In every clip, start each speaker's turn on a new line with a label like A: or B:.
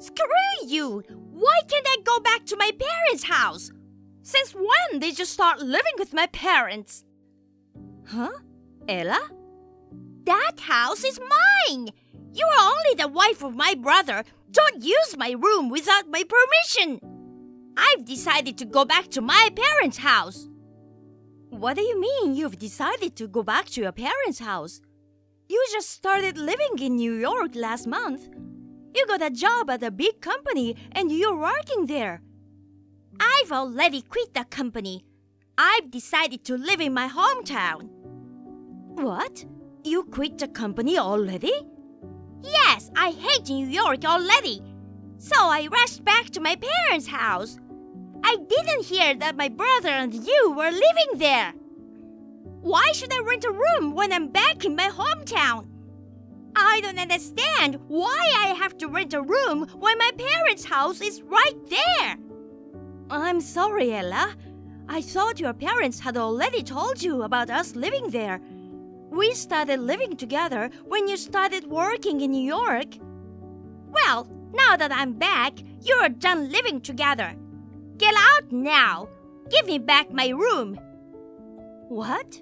A: Screw you! Why can't I go back to my parents' house? Since when did you start living with my parents? Huh? Ella? That house is mine! You are only the wife of my brother. Don't use my room without my permission. I've decided to go back to my parents' house. What do you mean you've decided to go back to your parents' house? You just started living in New York last month. You got a job at a big company and you're working there. I've already quit the company. I've decided to live in my hometown. What? You quit the company already? Yes, I hate New York already. So I rushed back to my parents' house. I didn't hear that my brother and you were living there. Why should I rent a room when I'm back in my hometown? I don't understand why I have to rent a room when my parents' house is right there. I'm sorry, Ella. I thought your parents had already told you about us living there. We started living together when you started working in New York. Well, now that I'm back, you're done living together. Get out now. Give me back my room. What?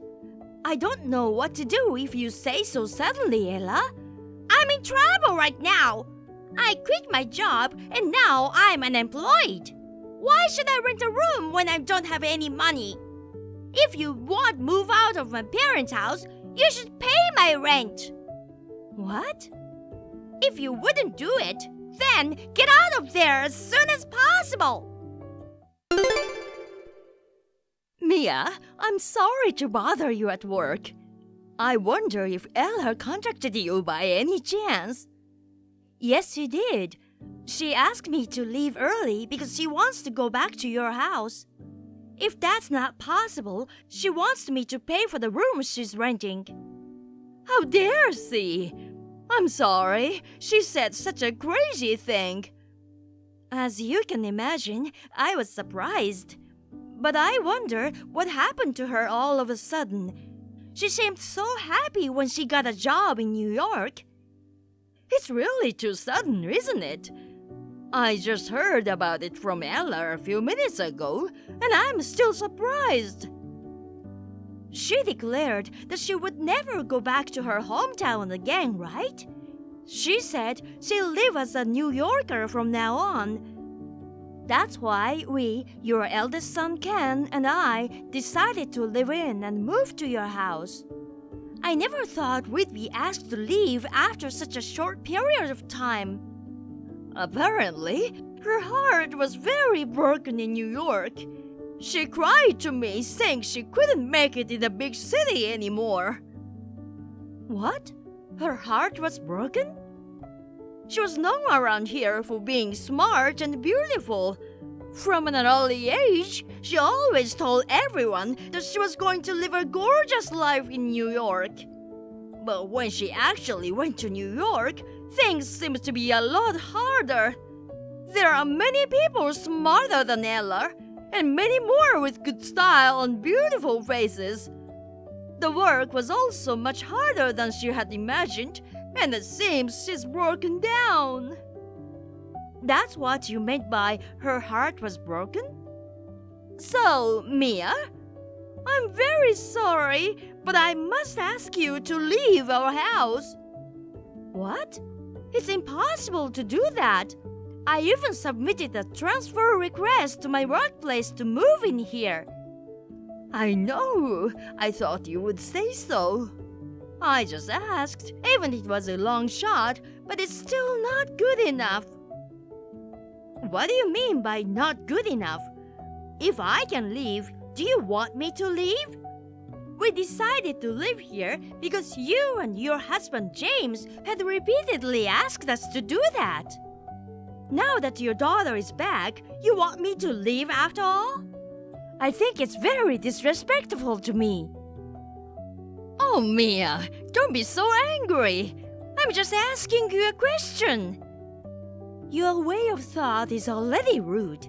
A: I don't know what to do if you say so suddenly, Ella. I'm in trouble right now. I quit my job and now I'm unemployed. Why should I rent a room when I don't have any money? If you won't move out of my parents' house, you should pay my rent. What? If you wouldn't do it, then get out of there as soon as possible. Mia, I'm sorry to bother you at work. I wonder if Ella contacted you by any chance. Yes, she did. She asked me to leave early because she wants to go back to your house. If that's not possible, she wants me to pay for the room she's renting. How dare she? I'm sorry. She said such a crazy thing. As you can imagine, I was surprised. But I wonder what happened to her all of a sudden. She seemed so happy when she got a job in New York. It's really too sudden, isn't it? I just heard about it from Ella a few minutes ago, and I'm still surprised. She declared that she would never go back to her hometown again, right? She said she'll live as a New Yorker from now on. That's why we, your eldest son Ken, and I decided to live in and move to your house. I never thought we'd be asked to leave after such a short period of time. Apparently, her heart was very broken in New York. She cried to me saying she couldn't make it in the big city anymore. What? Her heart was broken? She was known around here for being smart and beautiful. From an early age, she always told everyone that she was going to live a gorgeous life in New York. But when she actually went to New York, things seemed to be a lot harder. There are many people smarter than Ella, and many more with good style and beautiful faces. The work was also much harder than she had imagined, and it seems she's broken down. That's what you meant by her heart was broken? So, Mia, I'm very sorry, but I must ask you to leave our house. What? It's impossible to do that. I even submitted a transfer request to my workplace to move in here. I know. I thought you would say so. I just asked, even if it was a long shot, but it's still not good enough. What do you mean by not good enough? If I can leave, do you want me to leave? We decided to live here because you and your husband James had repeatedly asked us to do that. Now that your daughter is back, you want me to leave after all? I think it's very disrespectful to me. Oh, Mia, don't be so angry. I'm just asking you a question. Your way of thought is already rude.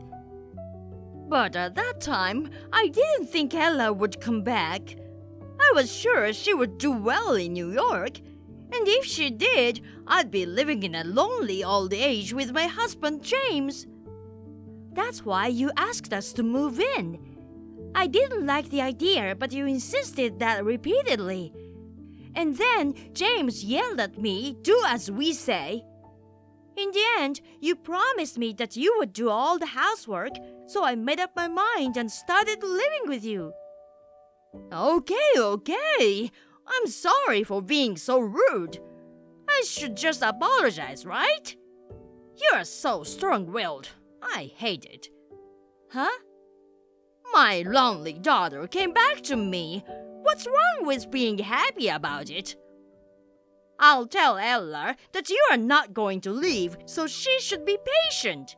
A: But at that time, I didn't think Ella would come back. I was sure she would do well in New York, And if she did, I'd be living in a lonely old age with my husband James. That's why you asked us to move in. I didn't like the idea, but you insisted that repeatedly. And then James yelled at me, "Do as we say." In the end, you promised me that you would do all the housework, so I made up my mind and started living with you. Okay. I'm sorry for being so rude. I should just apologize, right? You're so strong-willed. I hate it. Huh? My lonely daughter came back to me. What's wrong with being happy about it? I'll tell Ella that you are not going to leave, so she should be patient.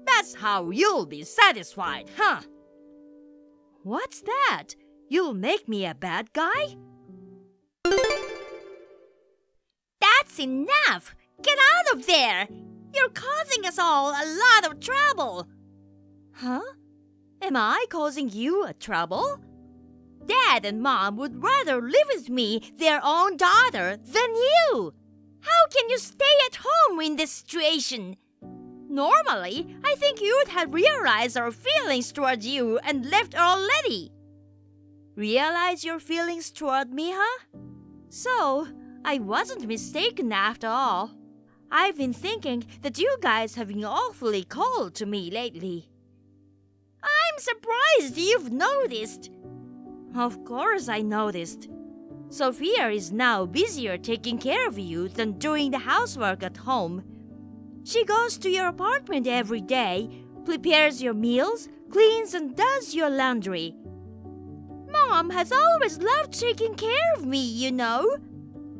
A: That's how you'll be satisfied, huh? What's that? You'll make me a bad guy?
B: That's enough! Get out of there! You're causing us all a lot of trouble!
A: Huh? Am I causing you a trouble? Dad and Mom would rather live with me, their own daughter, than you.
B: How can you stay at home in this situation?
A: Normally, I think you would have realized our feelings toward you and left already. Realize your feelings toward me, huh? So, I wasn't mistaken after all. I've been thinking that you guys have been awfully cold to me lately.
B: I'm surprised you've noticed.
A: Of course I noticed. Sophia is now busier taking care of you than doing the housework at home. She goes to your apartment every day, prepares your meals, cleans and does your laundry.
B: Mom has always loved taking care of me, you know.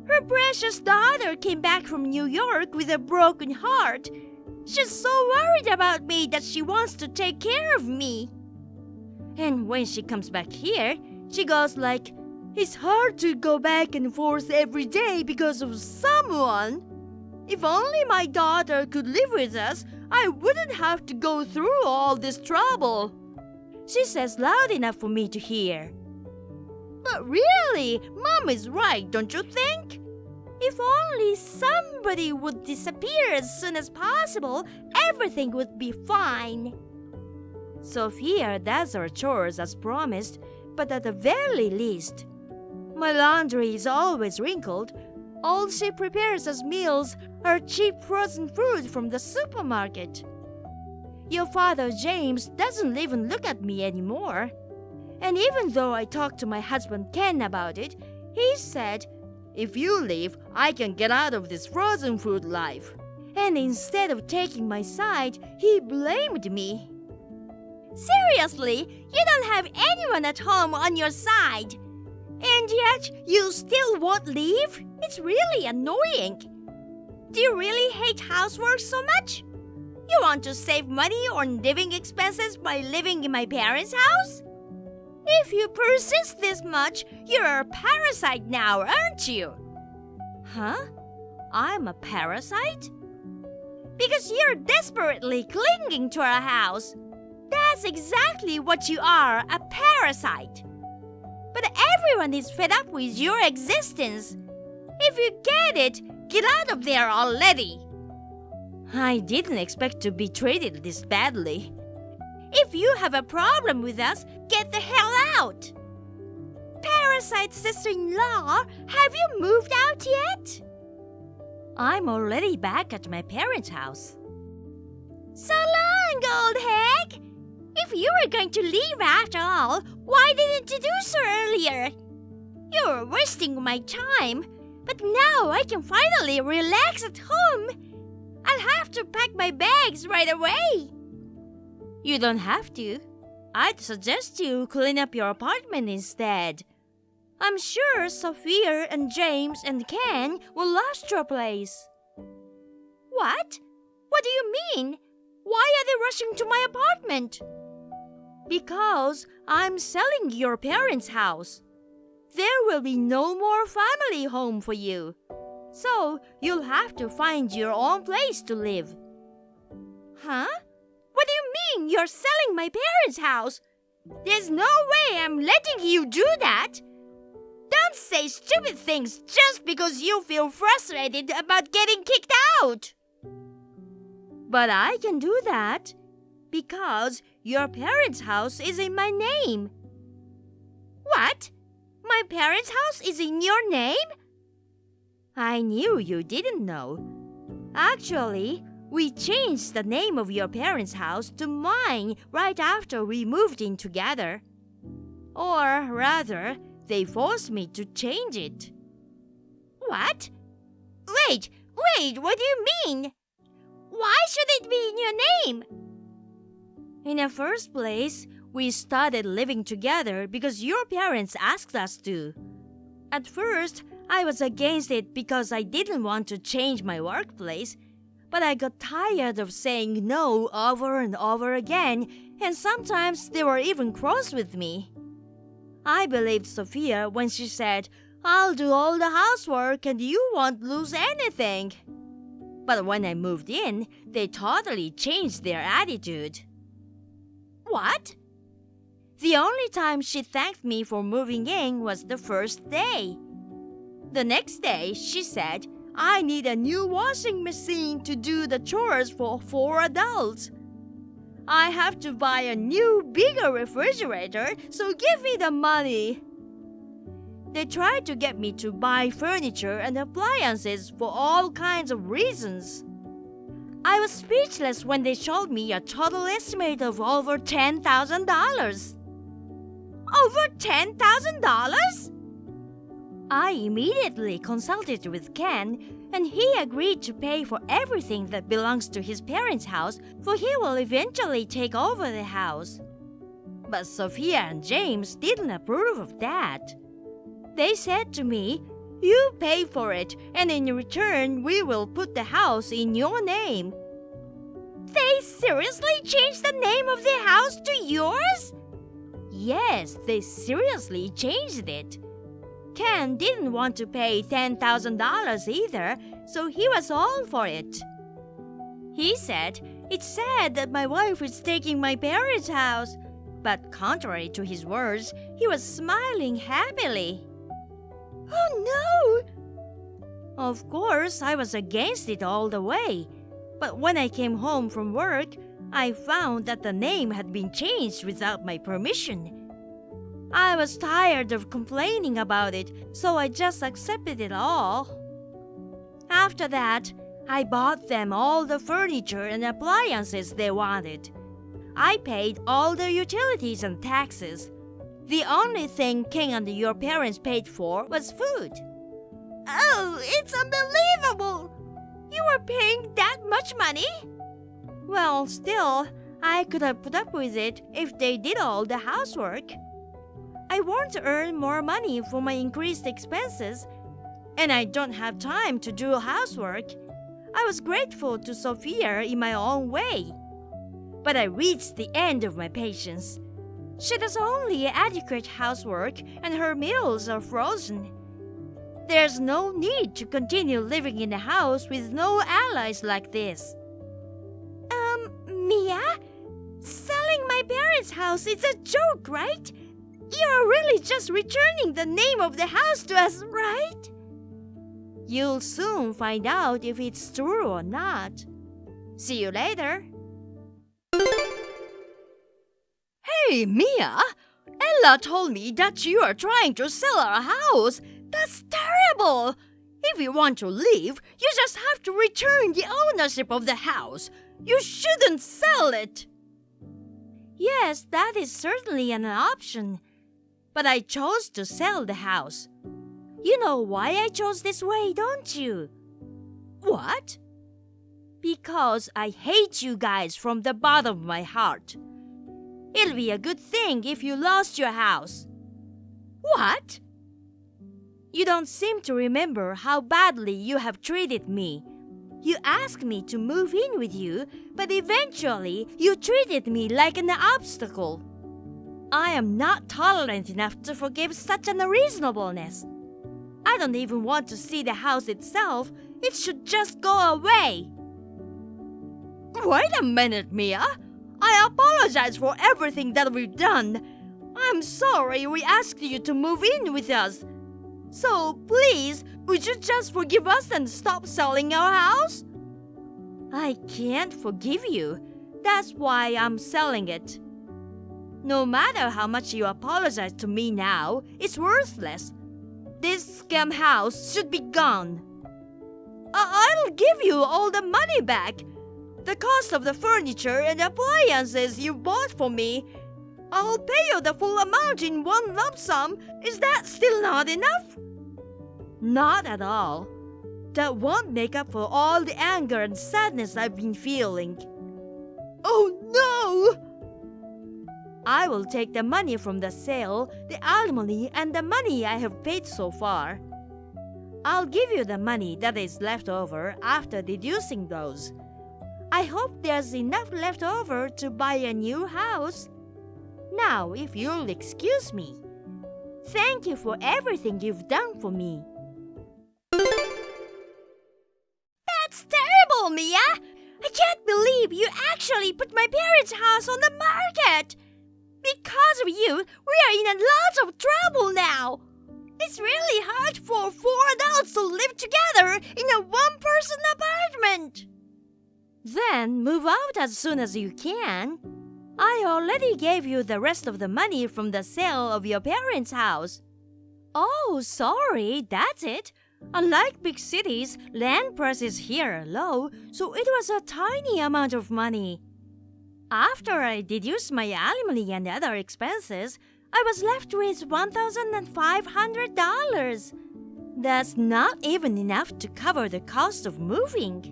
B: Her precious daughter came back from New York with a broken heart. She's so worried about me that she wants to take care of me.
A: And when she comes back here, she goes like, "It's hard to go back and forth every day because of someone. If only my daughter could live with us, I wouldn't have to go through all this trouble." She says loud enough for me to hear.
B: But really, Mom is right, don't you think? If only somebody would disappear as soon as possible, everything would be fine.
A: Sophia does her chores as promised, but at the very least, my laundry is always wrinkled. All she prepares as meals are cheap frozen food from the supermarket. Your father, James, doesn't even look at me anymore. And even though I talked to my husband Ken about it, he said, "If you leave, I can get out of this frozen food life." And instead of taking my side, he blamed me.
B: Seriously, you don't have anyone at home on your side. And yet, you still won't leave? It's really annoying. Do you really hate housework so much? You want to save money on living expenses by living in my parents' house? If you persist this much, you're a parasite now, aren't you?
A: Huh? I'm a parasite?
B: Because you're desperately clinging to our house. That's exactly what you are, a parasite. But everyone is fed up with your existence. If you get it, get out of there already.
A: I didn't expect to be treated this badly.
B: If you have a problem with us, get the hell out. Parasite sister-in-law, have you moved out yet?
A: I'm already back at my parents' house.
B: So long, old hag! If you were going to leave after all, why didn't you do so earlier? You were wasting my time, but now I can finally relax at home. I'll have to pack my bags right away.
A: You don't have to. I'd suggest you clean up your apartment instead. I'm sure Sophia and James and Ken will love your place.
B: What? What do you mean? Why are they rushing to my apartment?
A: Because I'm selling your parents' house. There will be no more family home for you. So you'll have to find your own place to live.
B: Huh? What do you mean you're selling my parents' house? There's no way I'm letting you do that. can't say stupid things just because you feel frustrated about getting kicked out.
A: But I can do that because your parents' house is in my name.
B: What? My parents' house is in your name?
A: I knew you didn't know. Actually, we changed the name of your parents' house to mine right after we moved in together. Or rather, they forced me to change it.
B: What? Wait, what do you mean? Why should it be in your name?
A: In the first place, we started living together because your parents asked us to. At first, I was against it because I didn't want to change my workplace, but I got tired of saying no over and over again, and sometimes they were even cross with me. I believed Sophia when she said, "I'll do all the housework and you won't lose anything." But when I moved in, they totally changed their attitude.
B: What?
A: The only time she thanked me for moving in was the first day. The next day, she said, "I need a new washing machine to do the chores for 4 adults. I have to buy a new, bigger refrigerator, so give me the money." They tried to get me to buy furniture and appliances for all kinds of reasons. I was speechless when they showed me a total estimate of over $10,000.
B: Over $10,000?
A: I immediately consulted with Ken, and he agreed to pay for everything that belongs to his parents' house, for he will eventually take over the house. But Sophia and James didn't approve of that. They said to me, "You pay for it, and in return, we will put the house in your name."
B: They seriously changed the name of the house to yours?
A: Yes, they seriously changed it. Ken didn't want to pay $10,000 either, so he was all for it. He said, "It's sad that my wife is taking my parents' house," but contrary to his words, he was smiling happily.
B: Oh no!
A: Of course, I was against it all the way, but when I came home from work, I found that the name had been changed without my permission. I was tired of complaining about it, so I just accepted it all. After that, I bought them all the furniture and appliances they wanted. I paid all the utilities and taxes. The only thing King and your parents paid for was food.
B: Oh, it's unbelievable! You were paying that much money?
A: Well, still, I could have put up with it if they did all the housework. I want to earn more money for my increased expenses, and I don't have time to do housework. I was grateful to Sophia in my own way. But I reached the end of my patience. She does only adequate housework, and her meals are frozen. There's no need to continue living in a house with no allies like this.
B: Mia? Selling my parents' house is a joke, right? You're really just returning the name of the house to us, right?
A: You'll soon find out if it's true or not. See you later.
C: Hey, Mia! Ella told me that you are trying to sell our house. That's terrible! If you want to leave, you just have to return the ownership of the house. You shouldn't sell it.
A: Yes, that is certainly an option. But I chose to sell the house. You know why I chose this way, don't you?
C: What?
A: Because I hate you guys from the bottom of my heart. It'll be a good thing if you lost your house.
C: What?
A: You don't seem to remember how badly you have treated me. You asked me to move in with you, but eventually you treated me like an obstacle. I am not tolerant enough to forgive such an unreasonableness. I don't even want to see the house itself. It should just go away.
C: Wait a minute, Mia. I apologize for everything that we've done. I'm sorry we asked you to move in with us. So, please, would you just forgive us and stop selling our house? I can't forgive you. That's why I'm selling it. No matter how much you apologize to me now, it's worthless. This scam house should be gone. I'll give you all the money back. The cost of the furniture and appliances you bought for me. I'll pay you the full amount in one lump sum. Is that still not enough? Not at all. That won't make up for all the anger and sadness I've been feeling. Oh no! I will take the money from the sale, the alimony, and the money I have paid so far. I'll give you the money that is left over after deducing those. I hope there's enough left over to buy a new house. Now, if you'll excuse me. Thank you for everything you've done for me.
B: That's terrible, Mia! I can't believe you actually put my parents' house on the market! Because of you, we are in a lot of trouble now! It's really hard for 4 adults to live together in a one-person apartment!
C: Then move out as soon as you can. I already gave you the rest of the money from the sale of your parents' house. Oh, sorry, that's it. Unlike big cities, land prices here are low, so it was a tiny amount of money. After I deduced my alimony and other expenses, I was left with $1,500. That's not even enough to cover the cost of moving.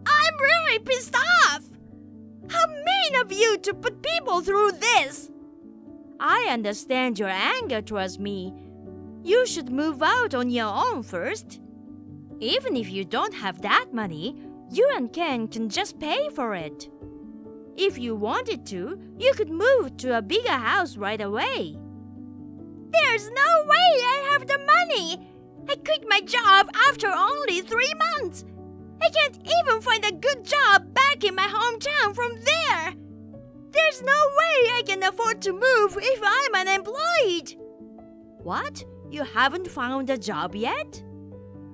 B: I'm really pissed off! How mean of you to put people through this!
C: I understand your anger towards me. You should move out on your own first. Even if you don't have that money, you and Ken can just pay for it. If you wanted to, you could move to a bigger house right away.
B: There's no way I have the money! I quit my job after only 3 months! I can't even find a good job back in my hometown from there! There's no way I can afford to move if I'm unemployed!
C: What? You haven't found a job yet?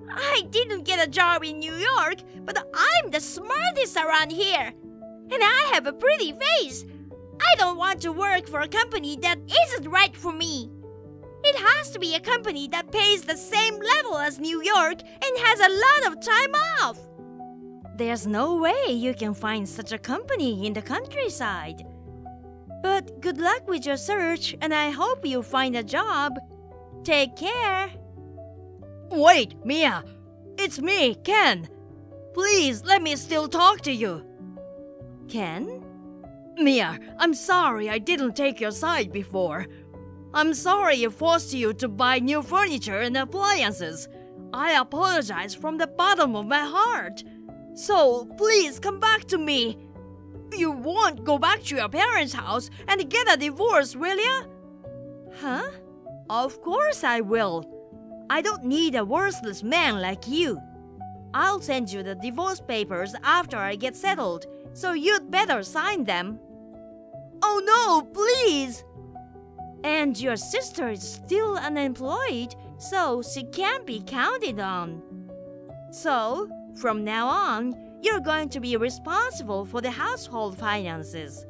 B: I didn't get a job in New York, but I'm the smartest around here! And I have a pretty face! I don't want to work for a company that isn't right for me! It has to be a company that pays the same level as New York and has a lot of time off!
C: There's no way you can find such a company in the countryside. But good luck with your search, and I hope you find a job. Take care. Wait, Mia. It's me, Ken. Please let me still talk to you. Ken? Mia, I'm sorry I didn't take your side before. I'm sorry it forced you to buy new furniture and appliances. I apologize from the bottom of my heart. So, please come back to me. You won't go back to your parents' house and get a divorce, will ya? Huh? Of course I will. I don't need a worthless man like you. I'll send you the divorce papers after I get settled, so you'd better sign them. Oh no, please! And your sister is still unemployed, so she can't be counted on. So, from now on, you're going to be responsible for the household finances.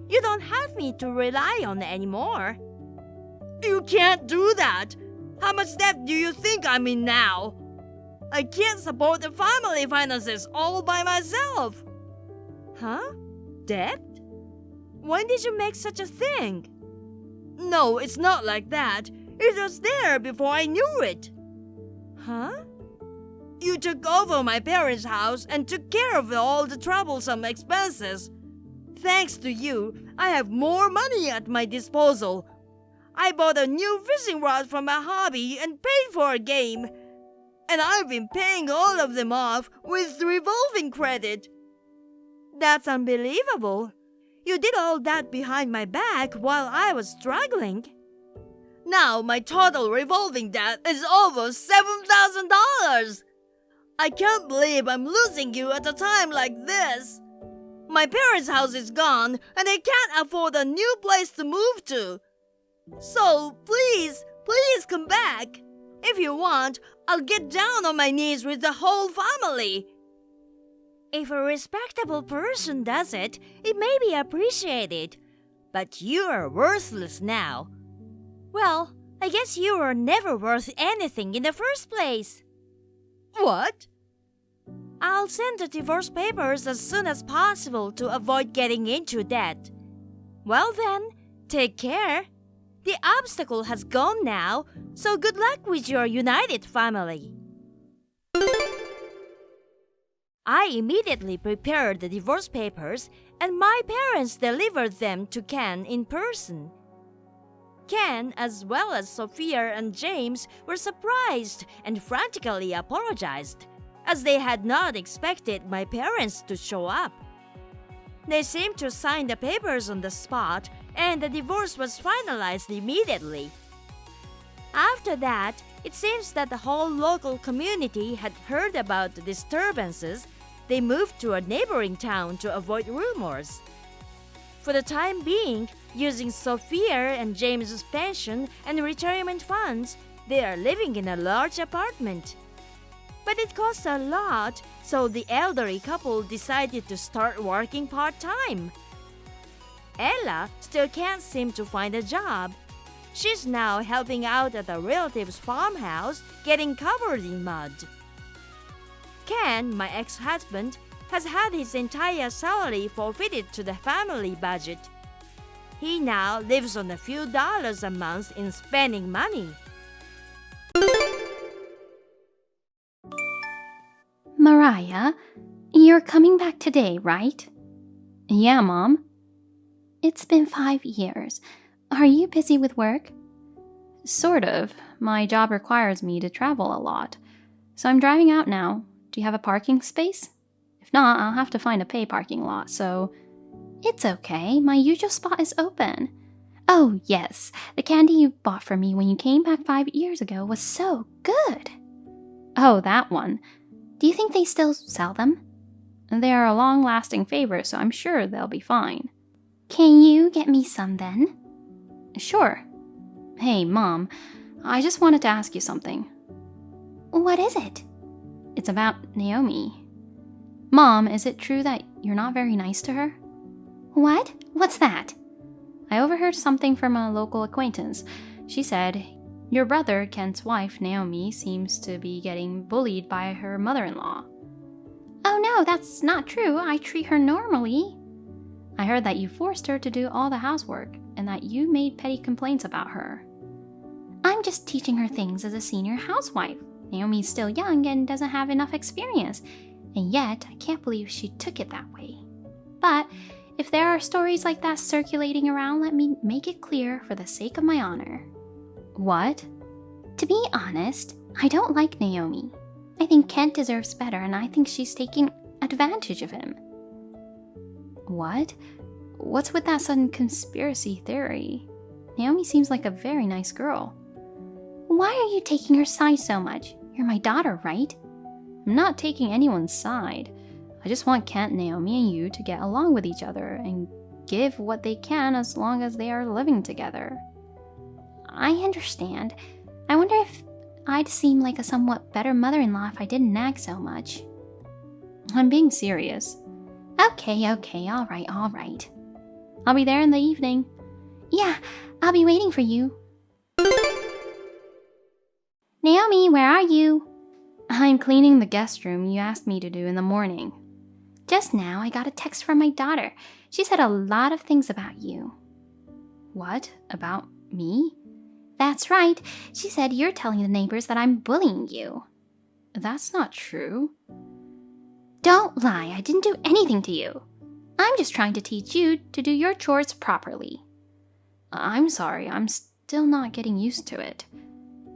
C: You don't have me to rely on anymore. You can't do that. How much debt do you think I'm in now? I can't support the family finances all by myself. Huh? Debt? When did you make such a thing? No, it's not like that. It was there before I knew it. Huh? You took over my parents' house and took care of all the troublesome expenses. Thanks to you, I have more money at my disposal. I bought a new fishing rod from a hobby and paid for a game. And I've been paying all of them off with revolving credit. That's unbelievable. You did all that behind my back while I was struggling. Now my total revolving debt is over $7,000. I can't believe I'm losing you at a time like this. My parents' house is gone and I can't afford a new place to move to. So please come back. If you want, I'll get down on my knees with the whole family.
B: If a respectable person does it, it may be appreciated. But you are worthless now. Well, I guess you were never worth anything in the first place.
C: What?
B: I'll send the divorce papers as soon as possible to avoid getting into debt. Well then, take care. The obstacle has gone now, so good luck with your united family. I immediately prepared the divorce papers and my parents delivered them to Ken in person. Ken, as well as Sophia and James, were surprised and frantically apologized, as they had not expected my parents to show up. They seemed to sign the papers on the spot, and the divorce was finalized immediately. After that, it seems that the whole local community had heard about the disturbances. They moved to a neighboring town to avoid rumors. For the time being, using Sophia and James's pension and retirement funds, they are living in a large apartment. But it costs a lot, so the elderly couple decided to start working part-time. Ella still can't seem to find a job. She's now helping out at a relative's farmhouse, getting covered in mud. Ken, my ex-husband, has had his entire salary forfeited to the family budget. He now lives on a few dollars a month in spending money.
D: Mariah, you're coming back today, right? Yeah, Mom. It's been 5 years. Are you busy with work? Sort of. My job requires me to travel a lot. So I'm driving out now. Do you have a parking space? If not, I'll have to find a pay parking lot, so... It's okay. My usual spot is open. Oh, yes. The candy you bought for me when you came back 5 years ago was so good. Oh, that one. Do you think they still sell them? They are a long-lasting favorite, so I'm sure they'll be fine. Can you get me some then? Sure. Hey, Mom, I just wanted to ask you something. What is it? It's about Naomi. Mom, is it true that you're not very nice to her? What? What's that? I overheard something from a local acquaintance. She said, your brother, Kent's wife, Naomi, seems to be getting bullied by her mother-in-law. Oh no, that's not true. I treat her normally. I heard that you forced her to do all the housework and that you made petty complaints about her. I'm just teaching her things as a senior housewife. Naomi's still young and doesn't have enough experience, and yet I can't believe she took it that way. But if there are stories like that circulating around, let me make it clear for the sake of my honor. What? To be honest, I don't like Naomi. I think Kent deserves better, and I think she's taking advantage of him. What? What's with that sudden conspiracy theory? Naomi seems like a very nice girl. Why are you taking her side so much? You're my daughter, right? I'm not taking anyone's side. I just want Kent, Naomi, and you to get along with each other and give what they can as long as they are living together. I understand. I wonder if I'd seem like a somewhat better mother-in-law if I didn't nag so much. I'm being serious. Okay, all right. I'll be there in the evening. Yeah, I'll be waiting for you. Naomi, where are you? I'm cleaning the guest room you asked me to do in the morning. Just now, I got a text from my daughter. She said a lot of things about you. What? About me? That's right. She said you're telling the neighbors that I'm bullying you. That's not true. Don't lie. I didn't do anything to you. I'm just trying to teach you to do your chores properly. I'm sorry. I'm still not getting used to it.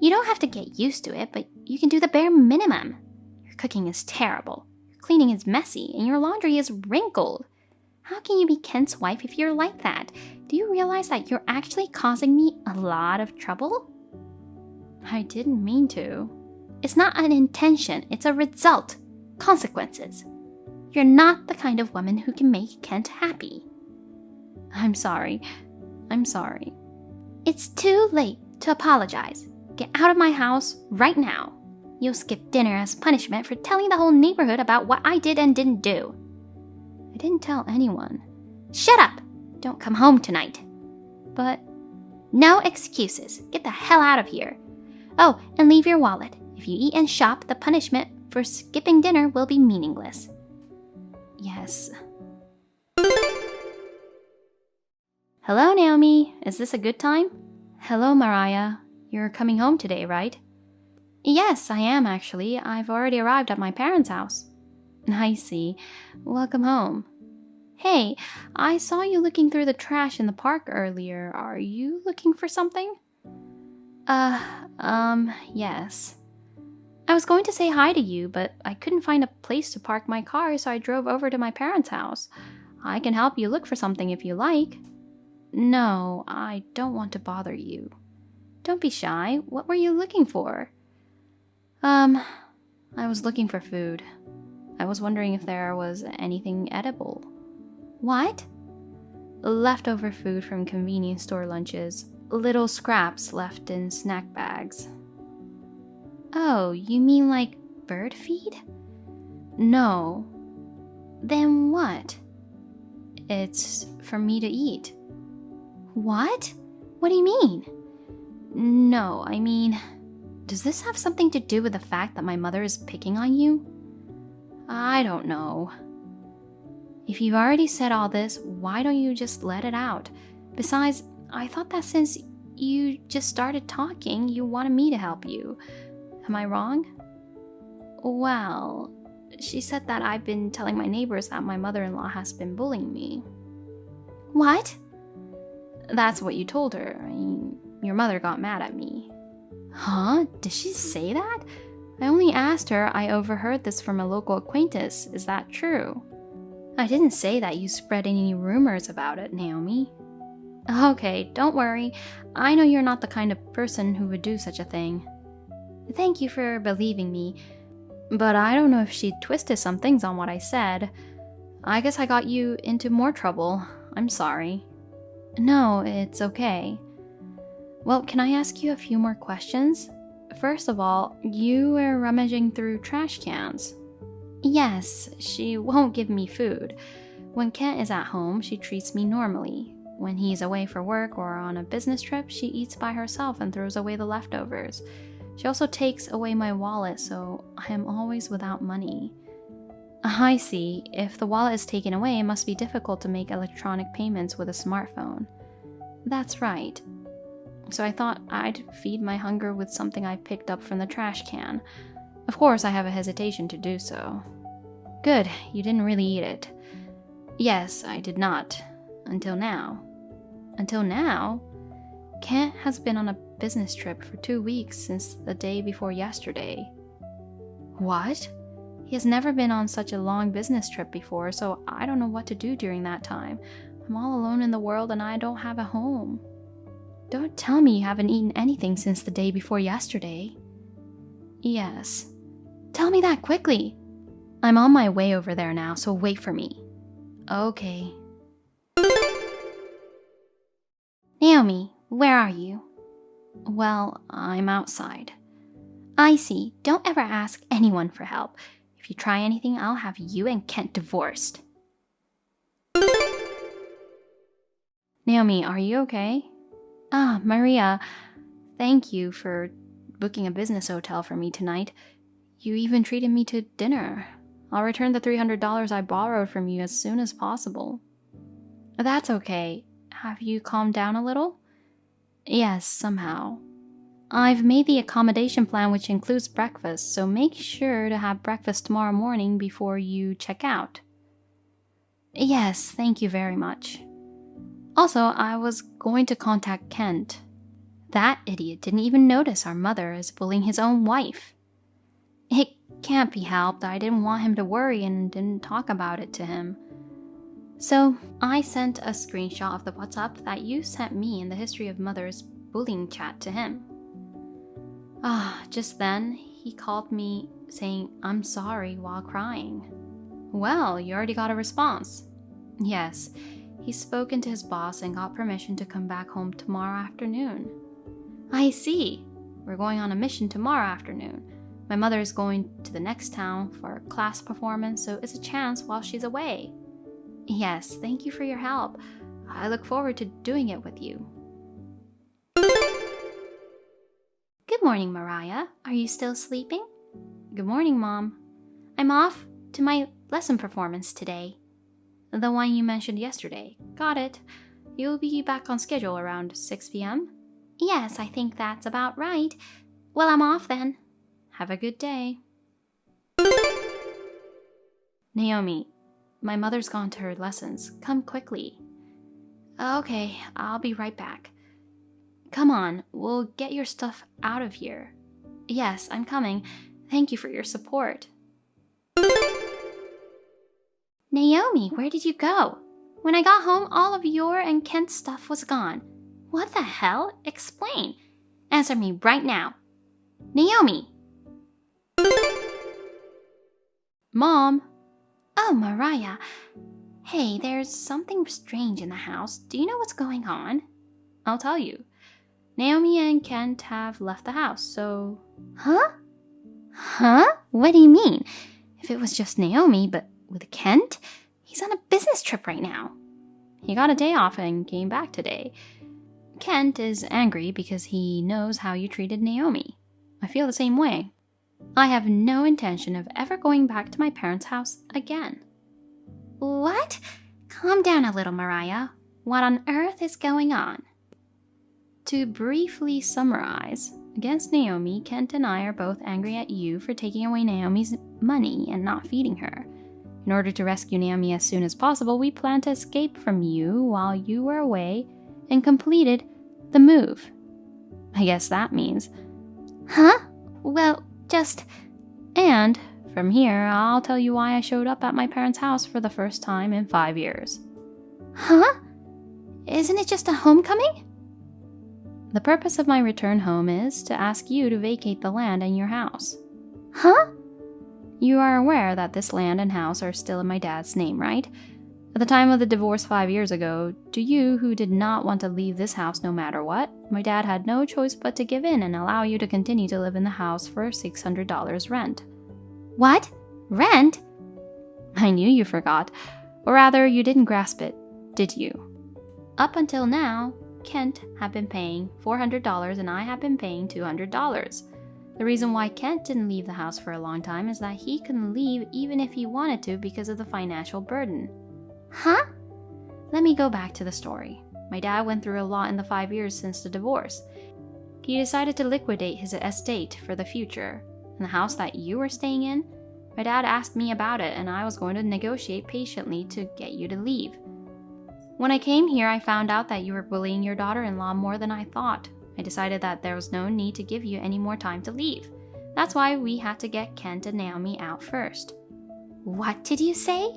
D: You don't have to get used to it, but you can do the bare minimum. Your cooking is terrible. Your cleaning is messy, and your laundry is wrinkled. How can you be Kent's wife if you're like that? Do you realize that you're actually causing me a lot of trouble? I didn't mean to. It's not an intention, it's a result. Consequences. You're not the kind of woman who can make Kent happy. I'm sorry. It's too late to apologize. get out of my house right now. You'll skip dinner as punishment for telling the whole neighborhood about what I did and didn't do. I didn't tell anyone. Shut up! Don't come home tonight. But no excuses. Get the hell out of here. Oh, and leave your wallet. If you eat and shop, the punishment for skipping dinner will be meaningless. Yes. Hello, Naomi. Is this a good time? Hello, Mariah. You're coming home today, right? Yes, I am actually. I've already arrived at my parents' house. I see. Welcome home. Hey, I saw you looking through the trash in the park earlier. Are you looking for something? Yes. I was going to say hi to you, but I couldn't find a place to park my car, so I drove over to my parents' house. I can help you look for something if you like. No, I don't want to bother you. Don't be shy. What were you looking for? I was looking for food. I was wondering if there was anything edible. What? Leftover food from convenience store lunches. Little scraps left in snack bags. Oh, you mean like bird feed? No. Then what? It's for me to eat. What? What do you mean? No, I mean, does this have something to do with the fact that my mother is picking on you? I don't know. If you've already said all this, why don't you just let it out? Besides, I thought that since you just started talking, you wanted me to help you. Am I wrong? Well, she said that I've been telling my neighbors that my mother-in-law has been bullying me. What? That's what you told her. I mean, your mother got mad at me. Huh? Did she say that? I only asked her. I overheard this from a local acquaintance. Is that true? I didn't say that you spread any rumors about it, Naomi. Okay, don't worry. I know you're not the kind of person who would do such a thing. Thank you for believing me, but I don't know if she twisted some things on what I said. I guess I got you into more trouble. I'm sorry. No, it's okay. Well, can I ask you a few more questions? First of all, you were rummaging through trash cans. Yes, she won't give me food. When Kent is at home, she treats me normally. When he's away for work or on a business trip, she eats by herself and throws away the leftovers. She also takes away my wallet, so I am always without money. I see. If the wallet is taken away, it must be difficult to make electronic payments with a smartphone. That's right. So I thought I'd feed my hunger with something I picked up from the trash can. Of course, I have a hesitation to do so. Good, you didn't really eat it. Yes, I did not. Until now. Until now? Kent has been on a business trip for 2 weeks since the day before yesterday. What? He has never been on such a long business trip before, so I don't know what to do during that time. I'm all alone in the world and I don't have a home. Don't tell me you haven't eaten anything since the day before yesterday. Yes. Tell me that quickly. I'm on my way over there now, so wait for me. Okay. Naomi, where are you? Well, I'm outside. I see. Don't ever ask anyone for help. If you try anything, I'll have you and Kent divorced. Naomi, are you okay? Ah, Maria, thank you for booking a business hotel for me tonight. You even treated me to dinner. I'll return the $300 I borrowed from you as soon as possible. That's okay. Have you calmed down a little? Yes, somehow. I've made the accommodation plan, which includes breakfast, so make sure to have breakfast tomorrow morning before you check out. Yes, thank you very much. Also, I was going to contact Kent. That idiot didn't even notice our mother is bullying his own wife. It can't be helped. I didn't want him to worry and didn't talk about it to him. So, I sent a screenshot of the WhatsApp that you sent me in the history of mother's bullying chat to him. Just then, he called me saying, "I'm sorry," while crying. Well, you already got a response. Yes, he's spoken to his boss and got permission to come back home tomorrow afternoon. I see. We're going on a mission tomorrow afternoon. My mother is going to the next town for a class performance, so it's a chance while she's away. Yes, thank you for your help. I look forward to doing it with you. Good morning, Mariah. Are you still sleeping? Good morning, Mom. I'm off to my lesson performance today. The one you mentioned yesterday. Got it. You'll be back on schedule around 6 p.m.? Yes, I think that's about right. Well, I'm off then. Have a good day. Naomi, my mother's gone to her lessons. Come quickly. Okay, I'll be right back. Come on, we'll get your stuff out of here. Yes, I'm coming. Thank you for your support. Naomi, where did you go? When I got home, all of your and Kent's stuff was gone. What the hell? Explain. Answer me right now. Naomi! Mom! Oh, Mariah. Hey, there's something strange in the house. Do you know what's going on? I'll tell you. Naomi and Kent have left the house, so... Huh? Huh? What do you mean? If it was just Naomi, but with Kent, he's on a business trip right now. He got a day off and came back today. Kent is angry because he knows how you treated Naomi. I feel the same way. I have no intention of ever going back to my parents' house again. What? Calm down a little, Mariah. What on earth is going on? To briefly summarize, against Naomi, Kent and I are both angry at you for taking away Naomi's money and not feeding her. In order to rescue Naomi as soon as possible, we planned to escape from you while you were away and completed the move. I guess that means... Huh? Well, just... And from here, I'll tell you why I showed up at my parents' house for the first time in 5 years. Huh? Isn't it just a homecoming? The purpose of my return home is to ask you to vacate the land and your house. Huh? You are aware that this land and house are still in my dad's name, right? At the time of the divorce 5 years ago, to you who did not want to leave this house no matter what, my dad had no choice but to give in and allow you to continue to live in the house for $600 rent. What? Rent? I knew you forgot. Or rather, you didn't grasp it, did you? Up until now, Kent had been paying $400 and I had been paying $200. The reason why Kent didn't leave the house for a long time is that he couldn't leave even if he wanted to because of the financial burden. Huh? Let me go back to the story. My dad went through a lot in the 5 years since the divorce. He decided to liquidate his estate for the future. In the house that you were staying in, my dad asked me about it and I was going to negotiate patiently to get you to leave. When I came here, I found out that you were bullying your daughter-in-law more than I thought. I decided that there was no need to give you any more time to leave. That's why we had to get Kent and Naomi out first. What did you say?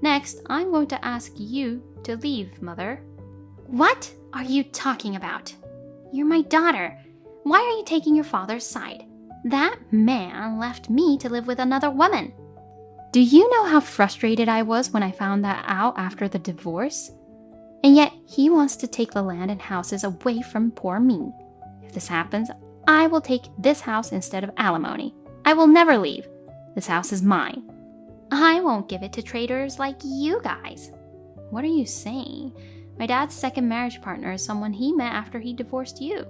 D: Next, I'm going to ask you to leave, Mother. What are you talking about? You're my daughter. Why are you taking your father's side? That man left me to live with another woman. Do you know how frustrated I was when I found that out after the divorce? And yet, he wants to take the land and houses away from poor me. If this happens, I will take this house instead of alimony. I will never leave. This house is mine. I won't give it to traitors like you guys. What are you saying? My dad's second marriage partner is someone he met after he divorced you.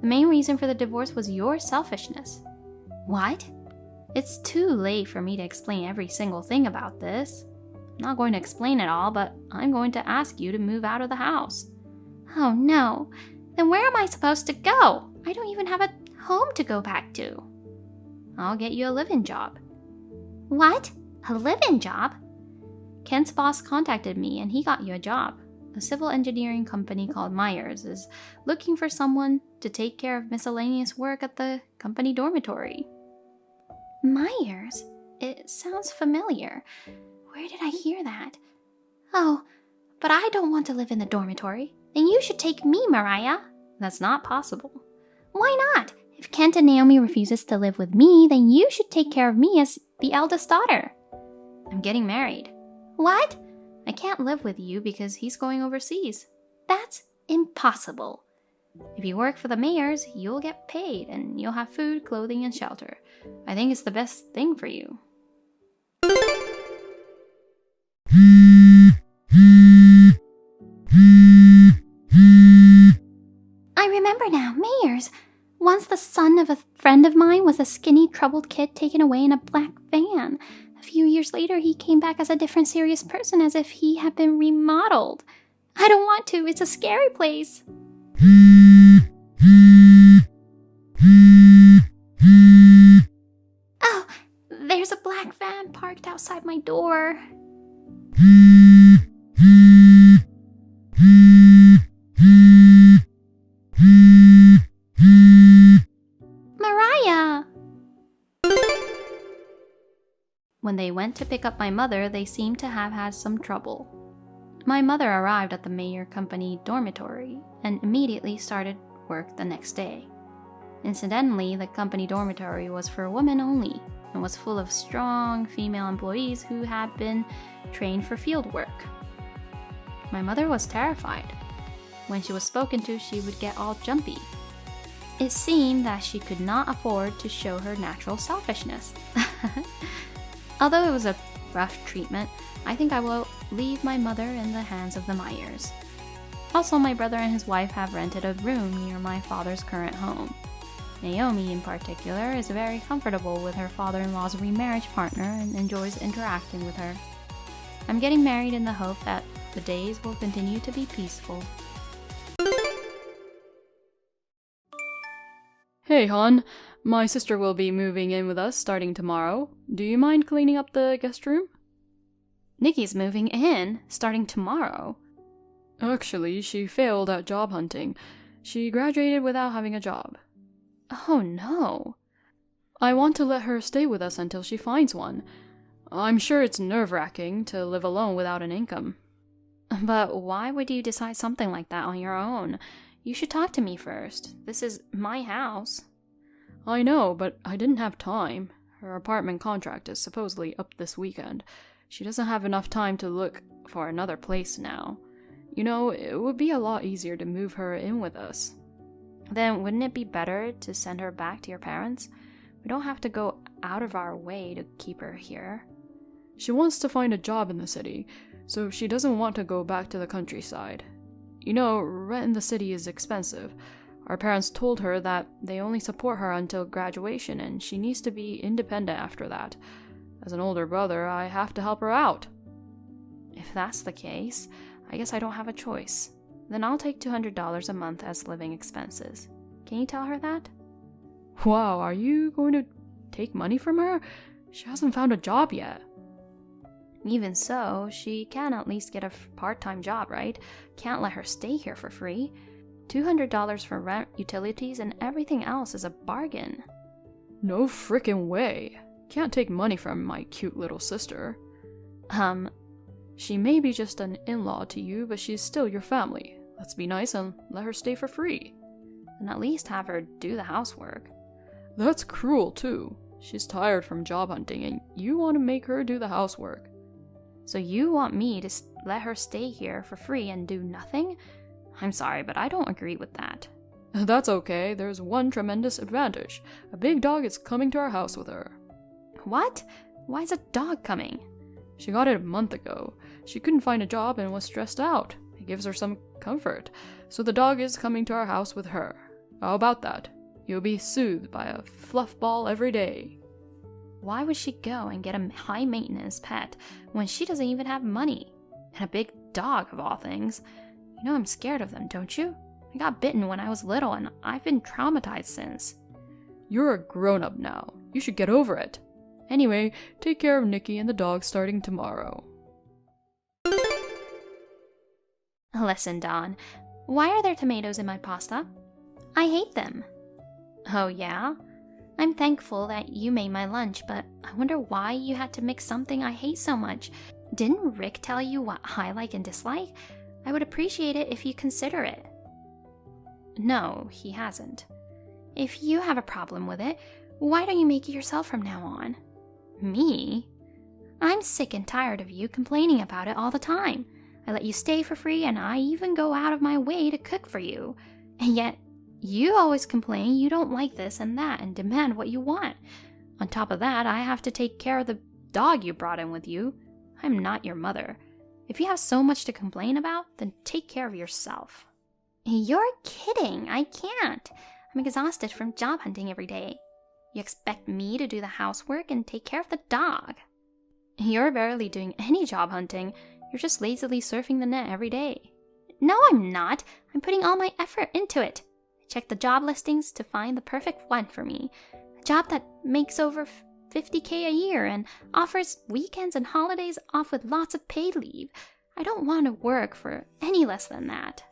D: The main reason for the divorce was your selfishness. What? It's too late for me to explain every single thing about this. I'm not going to explain it all, but I'm going to ask you to move out of the house. Oh no. Then where am I supposed to go? I don't even have a home to go back to. I'll get you a live-in job. What? A live-in job? Kent's boss contacted me and he got you a job. A civil engineering company called Myers is looking for someone to take care of miscellaneous work at the company dormitory. Myers? It sounds familiar. Where did I hear that? Oh, but I don't want to live in the dormitory. Then you should take me, Mariah. That's not possible. Why not? If Kent and Naomi refuses to live with me, then you should take care of me as the eldest daughter. I'm getting married. What? I can't live with you because he's going overseas. That's impossible. If you work for the mayors, you'll get paid and you'll have food, clothing, and shelter. I think it's the best thing for you. I remember now, mayors. Once the son of a friend of mine was a skinny, troubled kid taken away in a black van. A few years later, he came back as a different serious person, as if he had been remodeled. I don't want to. It's a scary place. Oh, there's a black van parked outside my door. Mariah! When they went to pick up my mother, they seemed to have had some trouble. My mother arrived at the Mayor Company dormitory and immediately started work the next day. Incidentally, the company dormitory was for women only and was full of strong female employees who had been trained for field work. My mother was terrified. When she was spoken to, she would get all jumpy. It seemed that she could not afford to show her natural selfishness. Although it was a rough treatment, I think I will leave my mother in the hands of the Myers. Also, my brother and his wife have rented a room near my father's current home. Naomi, in particular, is very comfortable with her father-in-law's remarriage partner and enjoys interacting with her. I'm getting married in the hope that the days will continue to be peaceful.
E: Hey, hon. My sister will be moving in with us starting tomorrow. Do you mind cleaning up the guest room?
D: Nikki's moving in, starting tomorrow.
E: Actually, she failed at job hunting. She graduated without having a job.
D: Oh no.
E: I want to let her stay with us until she finds one. I'm sure it's nerve-wracking to live alone without an income.
D: But why would you decide something like that on your own? You should talk to me first. This is my house.
E: I know, but I didn't have time. Her apartment contract is supposedly up this weekend. She doesn't have enough time to look for another place now. You know, it would be a lot easier to move her in with us.
D: Then wouldn't it be better to send her back to your parents? We don't have to go out of our way to keep her here.
E: She wants to find a job in the city, so she doesn't want to go back to the countryside. You know, rent in the city is expensive. Our parents told her that they only support her until graduation and she needs to be independent after that. As an older brother, I have to help her out.
D: If that's the case, I guess I don't have a choice. Then I'll take $200 a month as living expenses. Can you tell her that?
E: Wow, are you going to take money from her? She hasn't found a job yet.
D: Even so, she can at least get a part-time job, right? Can't let her stay here for free. $200 for rent, utilities, and everything else is a bargain.
E: No frickin' way. Can't take money from my cute little sister. She may be just an in-law to you, but she's still your family. Let's be nice and let her stay for free.
D: And at least have her do the housework.
E: That's cruel, too. She's tired from job hunting, and you want to make her do the housework.
D: So you want me to let her stay here for free and do nothing? I'm sorry, but I don't agree with that.
E: That's okay. There's one tremendous advantage. A big dog is coming to our house with her.
D: What? Why is a dog coming?
E: She got it a month ago. She couldn't find a job and was stressed out. It gives her some comfort. So the dog is coming to our house with her. How about that? You'll be soothed by a fluff ball every day.
D: Why would she go and get a high-maintenance pet when she doesn't even have money? And a big dog, of all things. You know I'm scared of them, don't you? I got bitten when I was little and I've been traumatized since.
E: You're a grown-up now. You should get over it. Anyway, take care of Nikki and the dog starting tomorrow.
D: Listen, Dawn. Why are there tomatoes in my pasta? I hate them. Oh, yeah? I'm thankful that you made my lunch, but I wonder why you had to mix something I hate so much. Didn't Rick tell you what I like and dislike? I would appreciate it if you consider it. No, he hasn't. If you have a problem with it, why don't you make it yourself from now on? Me? I'm sick and tired of you complaining about it all the time. I let you stay for free and I even go out of my way to cook for you. And yet, You always complain you don't like this and that and demand what you want. On top of that, I have to take care of the dog you brought in with you. I'm not your mother. If you have so much to complain about, then take care of yourself. You're kidding. I can't. I'm exhausted from job hunting every day. You expect me to do the housework and take care of the dog. You're barely doing any job hunting. You're just lazily surfing the net every day. No, I'm not. I'm putting all my effort into it. I check the job listings to find the perfect one for me. A job that makes over $50K a year and offers weekends and holidays off with lots of paid leave. I don't want to work for any less than that.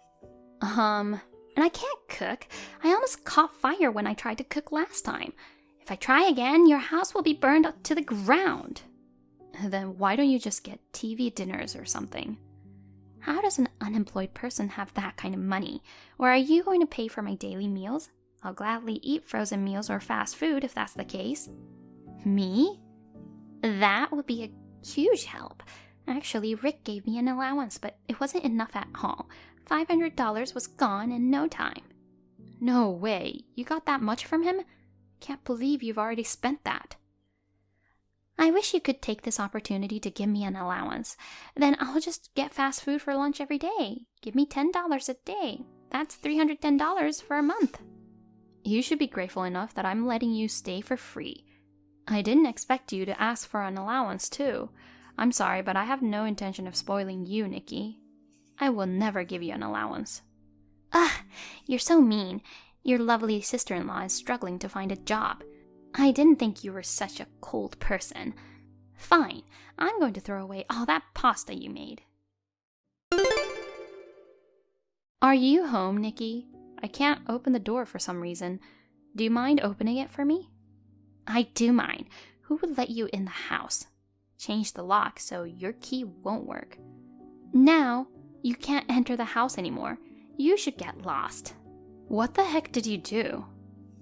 D: And I can't cook. I almost caught fire when I tried to cook last time. If I try again, your house will be burned up to the ground. Then why don't you just get TV dinners or something? How does an unemployed person have that kind of money? Or are you going to pay for my daily meals? I'll gladly eat frozen meals or fast food if that's the case. Me? That would be a huge help. Actually, Rick gave me an allowance, but it wasn't enough at all. $500 was gone in no time. No way. You got that much from him? Can't believe you've already spent that. I wish you could take this opportunity to give me an allowance. Then I'll just get fast food for lunch every day. Give me $10 a day. That's $310 for a month. You should be grateful enough that I'm letting you stay for free. I didn't expect you to ask for an allowance, too. I'm sorry, but I have no intention of spoiling you, Nikki. I will never give you an allowance. You're so mean. Your lovely sister-in-law is struggling to find a job. I didn't think you were such a cold person. Fine, I'm going to throw away all that pasta you made. Are you home, Nikki? I can't open the door for some reason. Do you mind opening it for me? I do mind. Who would let you in the house? Change the lock so your key won't work. Now, you can't enter the house anymore. You should get lost. What the heck did you do?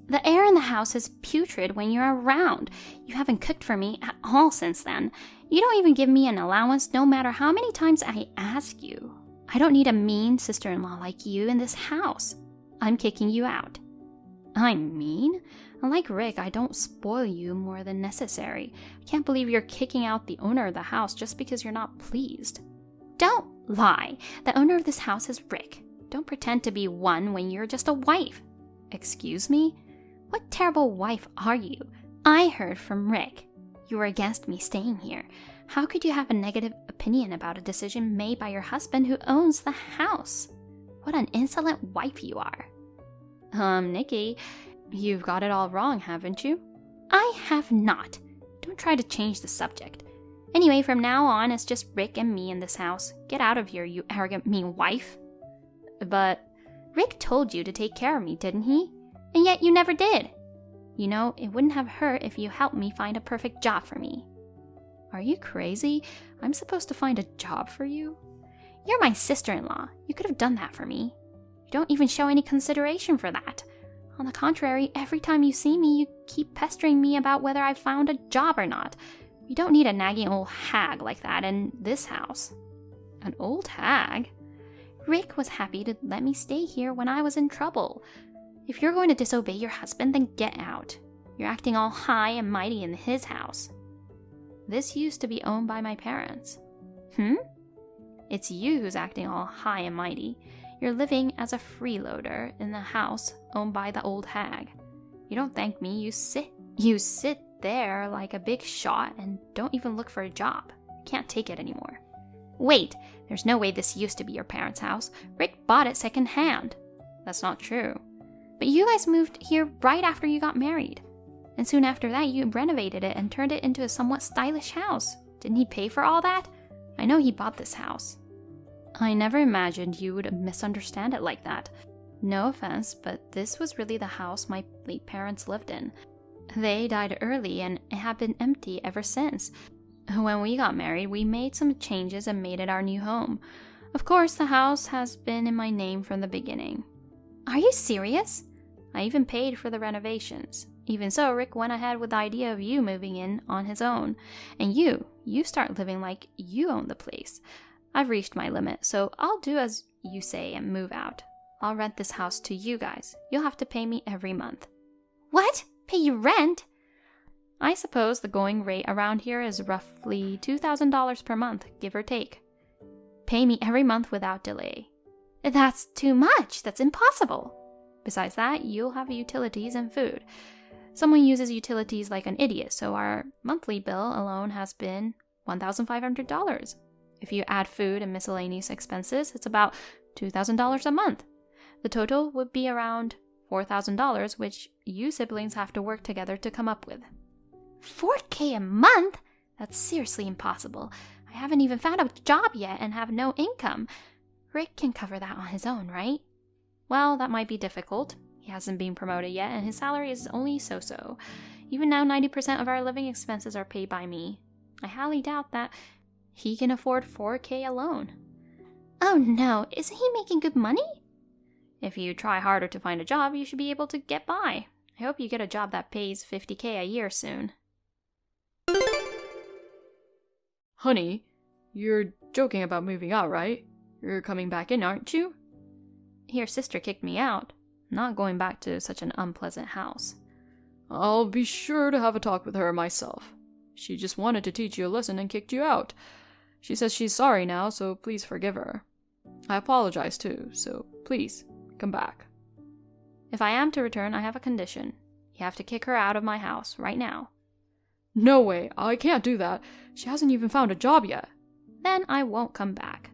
D: The air in the house is putrid when you're around. You haven't cooked for me at all since then. You don't even give me an allowance no matter how many times I ask you. I don't need a mean sister-in-law like you in this house. I'm kicking you out. I'm mean? Unlike Rick, I don't spoil you more than necessary. I can't believe you're kicking out the owner of the house just because you're not pleased. Don't lie. The owner of this house is Rick. Don't pretend to be one when you're just a wife. Excuse me? What terrible wife are you? I heard from Rick. You were against me staying here. How could you have a negative opinion about a decision made by your husband who owns the house? What an insolent wife you are. Nikki, you've got it all wrong, haven't you? I have not. Don't try to change the subject. Anyway, from now on, it's just Rick and me in this house. Get out of here, you arrogant, mean wife. But Rick told you to take care of me, didn't he? And yet you never did. You know, it wouldn't have hurt if you helped me find a perfect job for me. Are you crazy? I'm supposed to find a job for you? You're my sister-in-law. You could have done that for me. You don't even show any consideration for that. On the contrary, every time you see me, you keep pestering me about whether I've found a job or not. You don't need a nagging old hag like that in this house. An old hag? Rick was happy to let me stay here when I was in trouble. If you're going to disobey your husband, then get out. You're acting all high and mighty in his house. This used to be owned by my parents. It's you who's acting all high and mighty. You're living as a freeloader in the house owned by the old hag. You don't thank me, you sit there like a big shot and don't even look for a job. I can't take it anymore. Wait, there's no way this used to be your parents' house. Rick bought it secondhand. That's not true. But you guys moved here right after you got married. And soon after that, you renovated it and turned it into a somewhat stylish house. Didn't he pay for all that? I know he bought this house. I never imagined you would misunderstand it like that. No offense, but this was really the house my late parents lived in. They died early and it had been empty ever since. When we got married, we made some changes and made it our new home. Of course, the house has been in my name from the beginning. Are you serious? I even paid for the renovations. Even so, Rick went ahead with the idea of you moving in on his own. And you start living like you own the place. I've reached my limit, so I'll do as you say and move out. I'll rent this house to you guys. You'll have to pay me every month.
B: What? Pay you rent?
D: I suppose the going rate around here is roughly $2,000 per month, give or take. Pay me every month without delay.
B: That's too much. That's impossible.
D: Besides that, you'll have utilities and food. Someone uses utilities like an idiot, so our monthly bill alone has been $1,500. If you add food and miscellaneous expenses, it's about $2,000 a month. The total would be around $4,000, which you siblings have to work together to come up with.
B: $4,000 a month? That's seriously impossible. I haven't even found a job yet and have no income. Rick can cover that on his own, right?
D: Well, that might be difficult. He hasn't been promoted yet, and his salary is only so-so. Even now, 90% of our living expenses are paid by me. I highly doubt that he can afford $4,000 alone.
B: Oh no, isn't he making good money?
D: If you try harder to find a job, you should be able to get by. I hope you get a job that pays $50,000 a year soon.
E: Honey, you're joking about moving out, right? You're coming back in, aren't you?
D: Your sister kicked me out. I'm not going back to such an unpleasant house.
E: I'll be sure to have a talk with her myself. She just wanted to teach you a lesson and kicked you out. She says she's sorry now, so please forgive her. I apologize too, so please, come back.
D: If I am to return, I have a condition. You have to kick her out of my house right now.
E: No way, I can't do that. She hasn't even found a job yet.
D: Then I won't come back.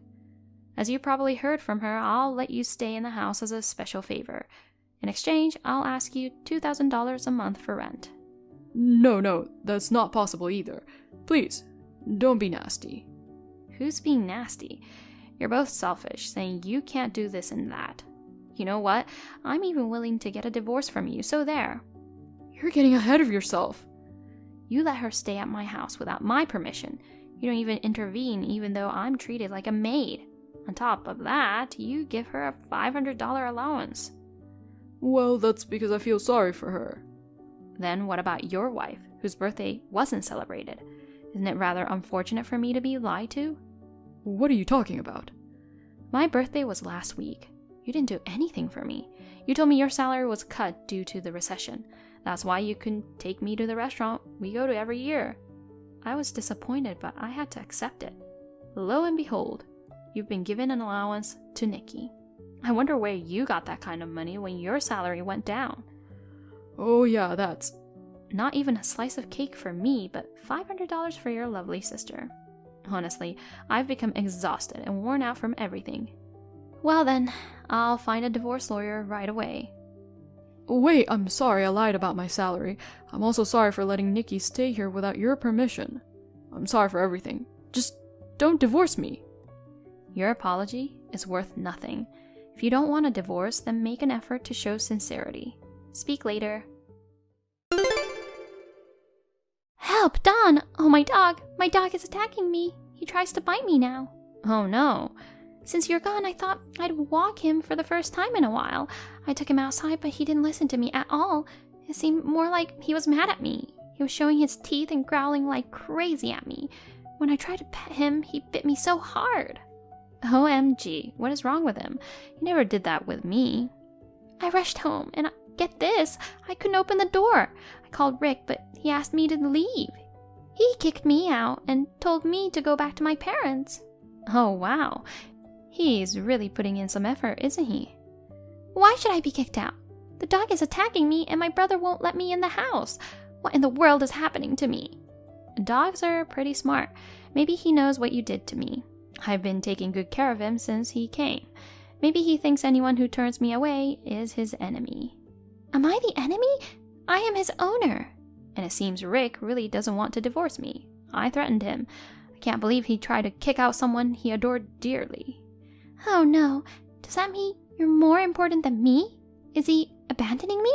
D: As you probably heard from her, I'll let you stay in the house as a special favor. In exchange, I'll ask you $2,000 a month for rent.
E: No, that's not possible either. Please, don't be nasty.
D: Who's being nasty? You're both selfish, saying you can't do this and that. You know what? I'm even willing to get a divorce from you, so there.
E: You're getting ahead of yourself.
D: You let her stay at my house without my permission. You don't even intervene, even though I'm treated like a maid. On top of that, you give her a $500 allowance.
E: Well, that's because I feel sorry for her.
D: Then what about your wife, whose birthday wasn't celebrated? Isn't it rather unfortunate for me to be lied to?
E: What are you talking about?
D: My birthday was last week. You didn't do anything for me. You told me your salary was cut due to the recession. That's why you couldn't take me to the restaurant we go to every year. I was disappointed, but I had to accept it. Lo and behold, you've been given an allowance to Nikki. I wonder where you got that kind of money when your salary went down.
E: Oh yeah, that's...
D: Not even a slice of cake for me, but $500 for your lovely sister. Honestly, I've become exhausted and worn out from everything. Well then, I'll find a divorce lawyer right away.
E: Wait, I'm sorry I lied about my salary. I'm also sorry for letting Nikki stay here without your permission. I'm sorry for everything. Just don't divorce me.
D: Your apology is worth nothing. If you don't want a divorce, then make an effort to show sincerity. Speak later.
B: Help, Don! Oh, my dog! My dog is attacking me. He tries to bite me now.
D: Oh no.
B: Since you're gone, I thought I'd walk him for the first time in a while. I took him outside, but he didn't listen to me at all. It seemed more like he was mad at me. He was showing his teeth and growling like crazy at me. When I tried to pet him, he bit me so hard.
D: OMG, what is wrong with him? He never did that with me.
B: I rushed home, and get this, I couldn't open the door. I called Rick, but he asked me to leave. He kicked me out and told me to go back to my parents.
D: Oh wow. He's really putting in some effort, isn't he?
B: Why should I be kicked out? The dog is attacking me and my brother won't let me in the house. What in the world is happening to me?
D: Dogs are pretty smart. Maybe he knows what you did to me. I've been taking good care of him since he came. Maybe he thinks anyone who turns me away is his enemy.
B: Am I the enemy? I am his owner.
D: And it seems Rick really doesn't want to divorce me. I threatened him. I can't believe he tried to kick out someone he adored dearly.
B: Oh no, does that mean you're more important than me? Is he abandoning me?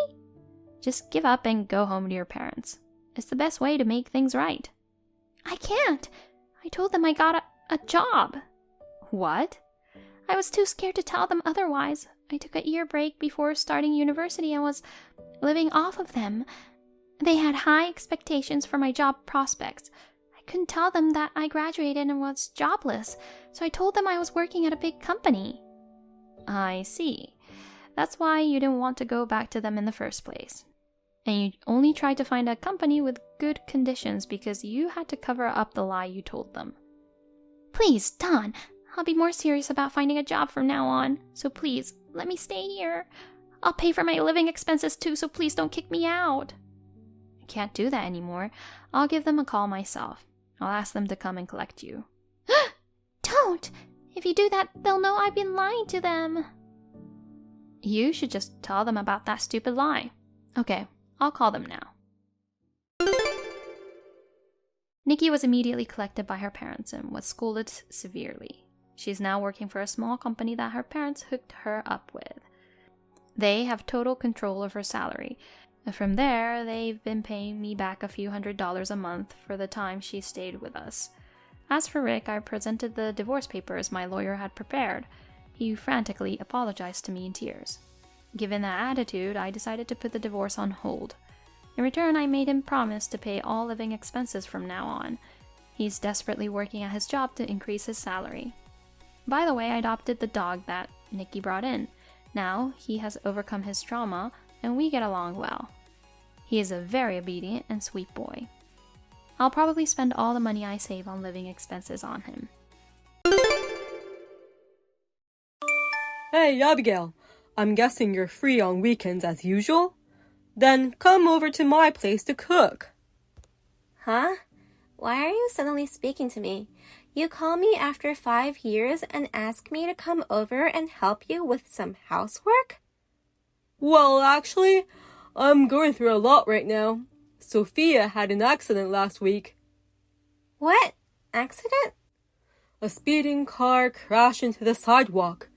D: Just give up and go home to your parents. It's the best way to make things right.
B: I can't. I told them I got a job.
D: What?
B: I was too scared to tell them otherwise. I took a year break before starting university and was living off of them. They had high expectations for my job prospects. I couldn't tell them that I graduated and was jobless, so I told them I was working at a big company.
D: I see. That's why you didn't want to go back to them in the first place. And you only tried to find a company with good conditions because you had to cover up the lie you told them. Please, Don, I'll be more serious about finding a job from now on. So please, let me stay here. I'll pay for my living expenses too, so please don't kick me out. I can't do that anymore. I'll give them a call myself. I'll ask them to come and collect you. Don't! If you do that, they'll know I've been lying to them. You should just tell them about that stupid lie. Okay, I'll call them now. Nikki was immediately collected by her parents and was scolded severely. She's now working for a small company that her parents hooked her up with. They have total control of her salary. From there, they've been paying me back a few $100s a month for the time she stayed with us. As for Rick, I presented the divorce papers my lawyer had prepared. He frantically apologized to me in tears. Given that attitude, I decided to put the divorce on hold. In return, I made him promise to pay all living expenses from now on. He's desperately working at his job to increase his salary. By the way, I adopted the dog that Nikki brought in. Now, he has overcome his trauma, and we get along well. He is a very obedient and sweet boy. I'll probably spend all the money I save on living expenses on him.
F: Hey, Abigail. I'm guessing you're free on weekends as usual? Then come over to my place to cook.
B: Huh? Why are you suddenly speaking to me? You call me after 5 years and ask me to come over and help you with some housework?
F: Well, actually, I'm going through a lot right now. Sophia had an accident last week.
B: What? Accident?
F: A speeding car crashed into the sidewalk.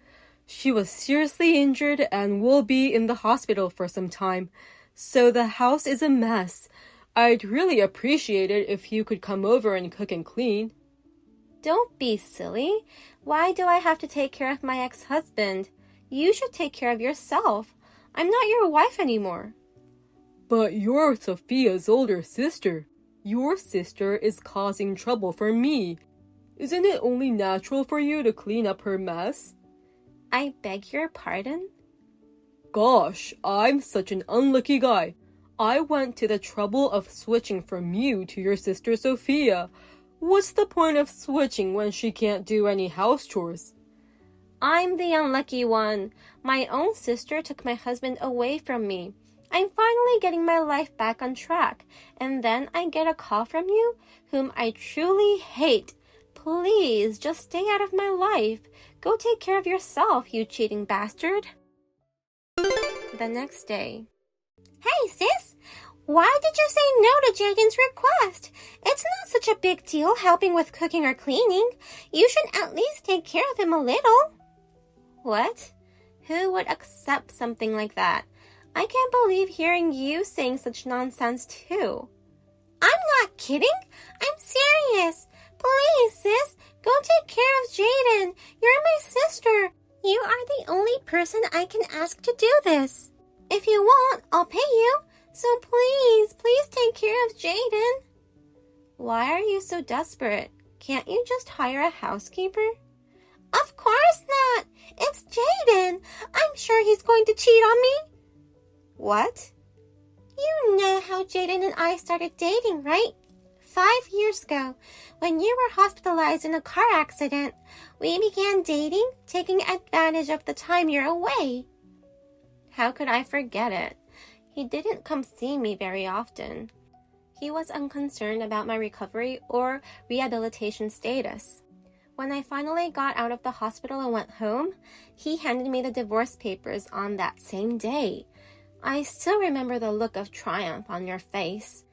F: She was seriously injured and will be in the hospital for some time, so the house is a mess. I'd really appreciate it if you could come over and cook and clean.
B: Don't be silly. Why do I have to take care of my ex-husband? You should take care of yourself. I'm not your wife anymore.
F: But you're Sophia's older sister. Your sister is causing trouble for me. Isn't it only natural for you to clean up her mess?
B: I beg your pardon?
F: Gosh, I'm such an unlucky guy. I went to the trouble of switching from you to your sister Sophia. What's the point of switching when she can't do any house chores?
B: I'm the unlucky one. My own sister took my husband away from me. I'm finally getting my life back on track, and then I get a call from you, whom I truly hate. Please, just stay out of my life. Go take care of yourself, you cheating bastard. The next day. Hey, sis! Why did you say no to Jaden's request? It's not such a big deal helping with cooking or cleaning. You should at least take care of him a little. What? Who would accept something like that? I can't believe hearing you saying such nonsense too. I'm not kidding. I'm serious. Please, sis, go take care of Jaden. You're my sister. You are the only person I can ask to do this. If you won't, I'll pay you. So please take care of Jaden. Why are you so desperate? Can't you just hire a housekeeper? Of course not. It's Jaden. I'm sure he's going to cheat on me. What? You know how Jaden and I started dating, right? 5 years ago, when you were hospitalized in a car accident, we began dating, taking advantage of the time you're away. How could I forget it? He didn't come see me very often. He was unconcerned about my recovery or rehabilitation status. When I finally got out of the hospital and went home, he handed me the divorce papers on that same day. I still remember the look of triumph on your face.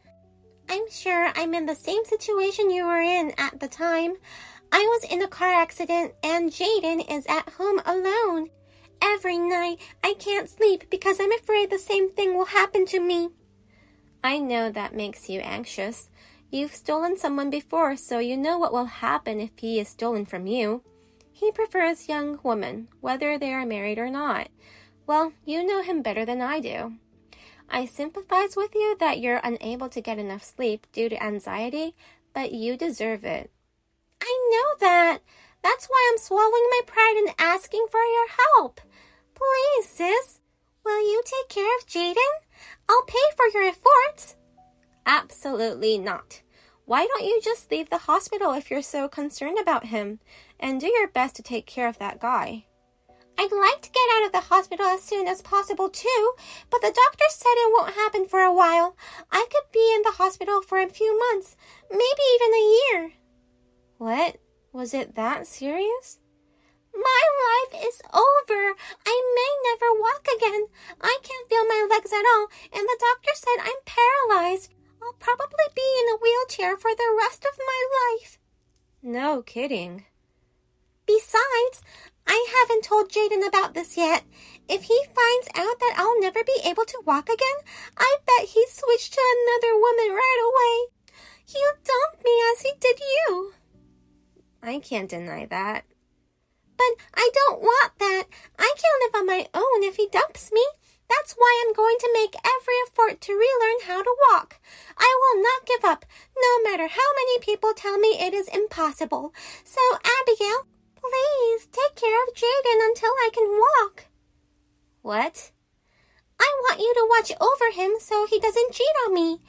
B: I'm sure I'm in the same situation you were in at the time. I was in a car accident and Jaden is at home alone. Every night I can't sleep because I'm afraid the same thing will happen to me. I know that makes you anxious. You've stolen someone before, so you know what will happen if he is stolen from you. He prefers young women, whether they are married or not. Well, you know him better than I do. I sympathize with you that you're unable to get enough sleep due to anxiety, but you deserve it. I know that. That's why I'm swallowing my pride and asking for your help. Please, sis. Will you take care of Jaden? I'll pay for your efforts. Absolutely not. Why don't you just leave the hospital if you're so concerned about him, and do your best to take care of that guy? I'd like to get out of the hospital as soon as possible too, but the doctor said it won't happen for a while. I could be in the hospital for a few months, maybe even a year. What? Was it that serious? My life is over. I may never walk again. I can't feel my legs at all, and the doctor said I'm paralyzed. I'll probably be in a wheelchair for the rest of my life. No kidding. Besides, I haven't told Jaden about this yet. If he finds out that I'll never be able to walk again, I bet he'd switch to another woman right away. He'll dump me as he did you. I can't deny that. But I don't want that. I can't live on my own if he dumps me. That's why I'm going to make every effort to relearn how to walk. I will not give up, no matter how many people tell me it is impossible. So, Abigail, please take care of Jaden until I can walk. What? I want you to watch over him so he doesn't cheat on me.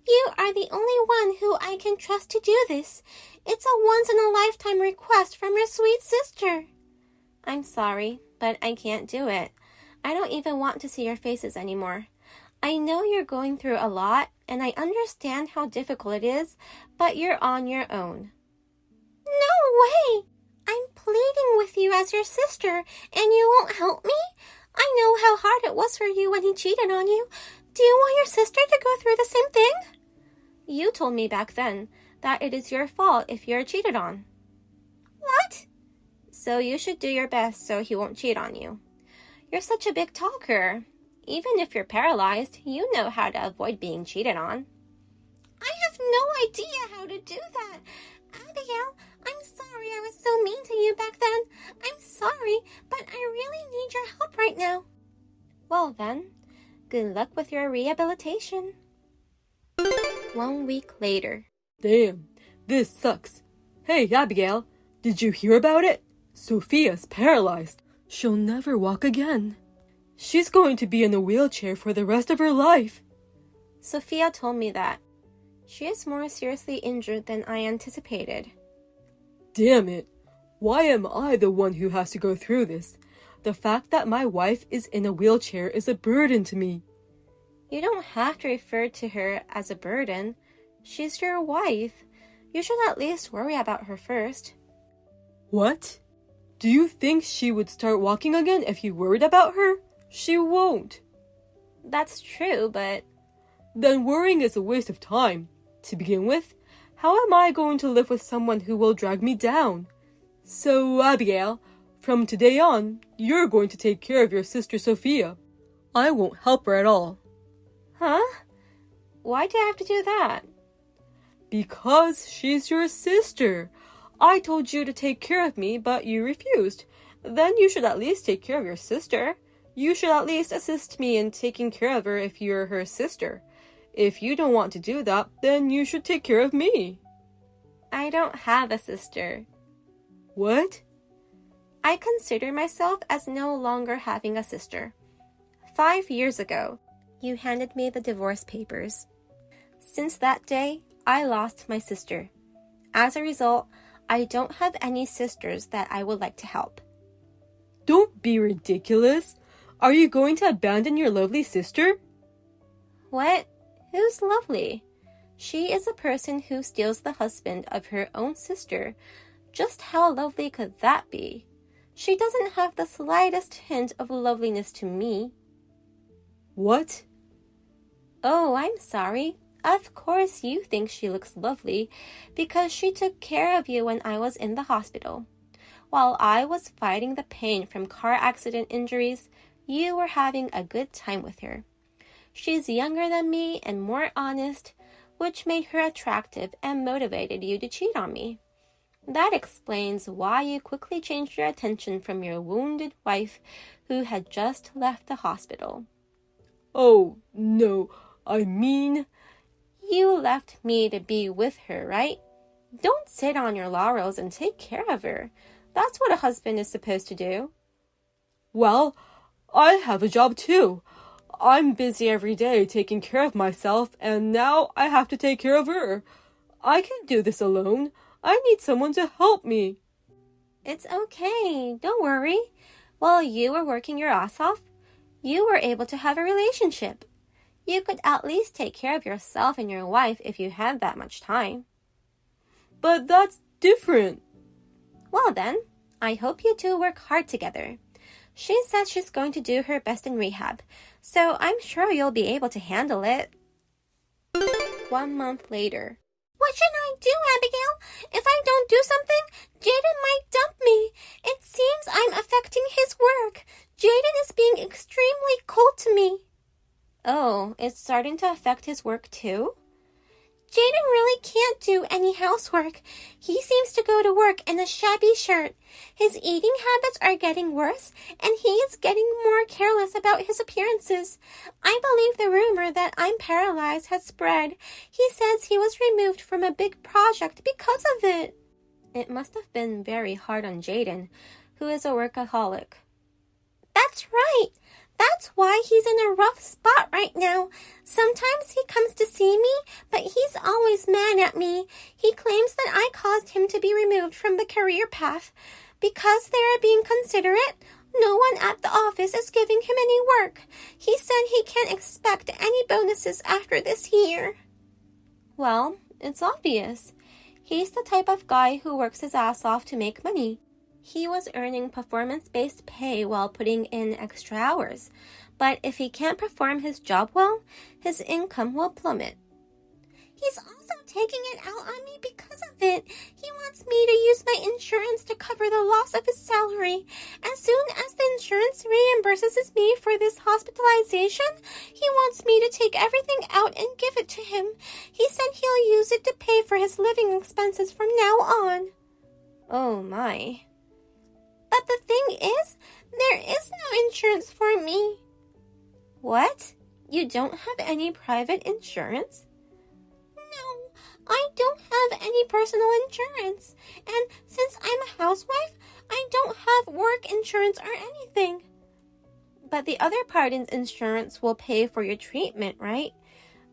B: You are the only one who I can trust to do this. It's a once-in-a-lifetime request from your sweet sister. I'm sorry, but I can't do it. I don't even want to see your faces anymore. I know you're going through a lot, and I understand how difficult it is, but you're on your own. No way! I'm pleading with you as your sister, and you won't help me? I know how hard it was for you when he cheated on you. Do you want your sister to go through the same thing? You told me back then that it is your fault if you're cheated on. What? So you should do your best so he won't cheat on you. You're such a big talker. Even if you're paralyzed, you know how to avoid being cheated on. I have no idea how to do that. Abigail, I'm sorry I was so mean to you back then. I'm sorry, but I really need your help right now. Well then, good luck with your rehabilitation. 1 week later.
F: Damn, this sucks. Hey, Abigail, did you hear about it? Sophia's paralyzed. She'll never walk again. She's going to be in a wheelchair for the rest of her life.
B: Sophia told me that. She is more seriously injured than I anticipated.
F: Damn it. Why am I the one who has to go through this? The fact that my wife is in a wheelchair is a burden to me.
B: You don't have to refer to her as a burden. She's your wife. You should at least worry about her first.
F: What? Do you think she would start walking again if you worried about her? She won't.
B: That's true, but...
F: Then worrying is a waste of time. To begin with, how am I going to live with someone who will drag me down? So, Abigail, from today on, you're going to take care of your sister Sophia. I won't help her at all.
B: Huh? Why do I have to do that?
F: Because she's your sister. I told you to take care of me, but you refused. Then you should at least take care of your sister. You should at least assist me in taking care of her if you're her sister. If you don't want to do that, then you should take care of me.
B: I don't have a sister.
F: What?
B: I consider myself as no longer having a sister. 5 years ago, you handed me the divorce papers. Since that day, I lost my sister. As a result, I don't have any sisters that I would like to help.
F: Don't be ridiculous. Are you going to abandon your lovely sister?
B: What? Who's lovely? She is a person who steals the husband of her own sister. Just how lovely could that be? She doesn't have the slightest hint of loveliness to me.
F: What?
B: Oh, I'm sorry. Of course you think she looks lovely because she took care of you when I was in the hospital. While I was fighting the pain from car accident injuries, you were having a good time with her. She's younger than me and more honest, which made her attractive and motivated you to cheat on me. That explains why you quickly changed your attention from your wounded wife who had just left the hospital.
F: Oh, no, I mean...
B: You left me to be with her, right? Don't sit on your laurels and take care of her. That's what a husband is supposed to do.
F: Well, I have a job too. I'm busy every day taking care of myself, and now I have to take care of her. I can't do this alone. I need someone to help me.
B: It's okay. Don't worry. While you were working your ass off, you were able to have a relationship. You could at least take care of yourself and your wife if you had that much time.
F: But that's different.
B: Well then, I hope you two work hard together. She says she's going to do her best in rehab, so I'm sure you'll be able to handle it. 1 month later. What should I do, Abigail? If I don't do something, Jaden might dump me. It seems I'm affecting his work. Jaden is being extremely cold to me. Oh, it's starting to affect his work too? Jaden really can't do any housework. He seems to go to work in a shabby shirt. His eating habits are getting worse, and he is getting more careless about his appearances. I believe the rumor that I'm paralyzed has spread. He says he was removed from a big project because of it. It must have been very hard on Jaden, who is a workaholic. That's right. That's why he's in a rough spot right now. Sometimes he comes to see me, but he's always mad at me. He claims that I caused him to be removed from the career path. Because they are being considerate, no one at the office is giving him any work. He said he can't expect any bonuses after this year. Well, it's obvious. He's the type of guy who works his ass off to make money. He was earning performance-based pay while putting in extra hours, but if he can't perform his job well, his income will plummet. He's also taking it out on me because of it. He wants me to use my insurance to cover the loss of his salary. As soon as the insurance reimburses me for this hospitalization, he wants me to take everything out and give it to him. He said he'll use it to pay for his living expenses from now on. Oh my. But the thing is, there is no insurance for me. What? You don't have any private insurance? No, I don't have any personal insurance. And since I'm a housewife, I don't have work insurance or anything. But the other party's insurance will pay for your treatment, right?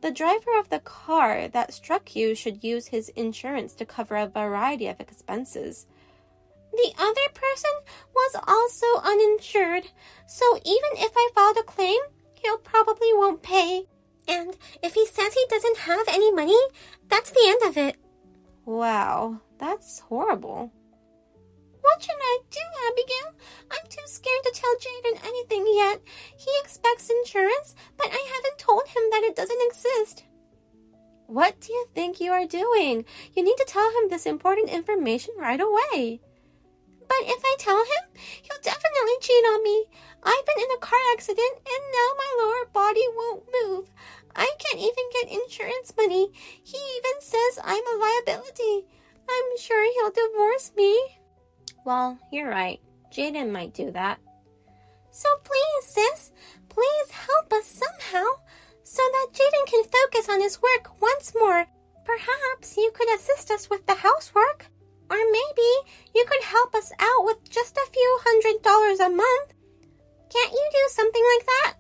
B: The driver of the car that struck you should use his insurance to cover a variety of expenses. The other person was also uninsured, so even if I filed a claim, he'll probably won't pay. And if he says he doesn't have any money, that's the end of it. Wow, that's horrible. What should I do, Abigail? I'm too scared to tell Jaden anything yet. He expects insurance, but I haven't told him that it doesn't exist. What do you think you are doing? You need to tell him this important information right away. But if I tell him, he'll definitely cheat on me. I've been in a car accident and now my lower body won't move. I can't even get insurance money. He even says I'm a liability. I'm sure he'll divorce me. Well, you're right. Jaden might do that. So please, sis, please help us somehow so that Jaden can focus on his work once more. Perhaps you could assist us with the housework. Or maybe you could help us out with just a few $100s a month. Can't you do something like that?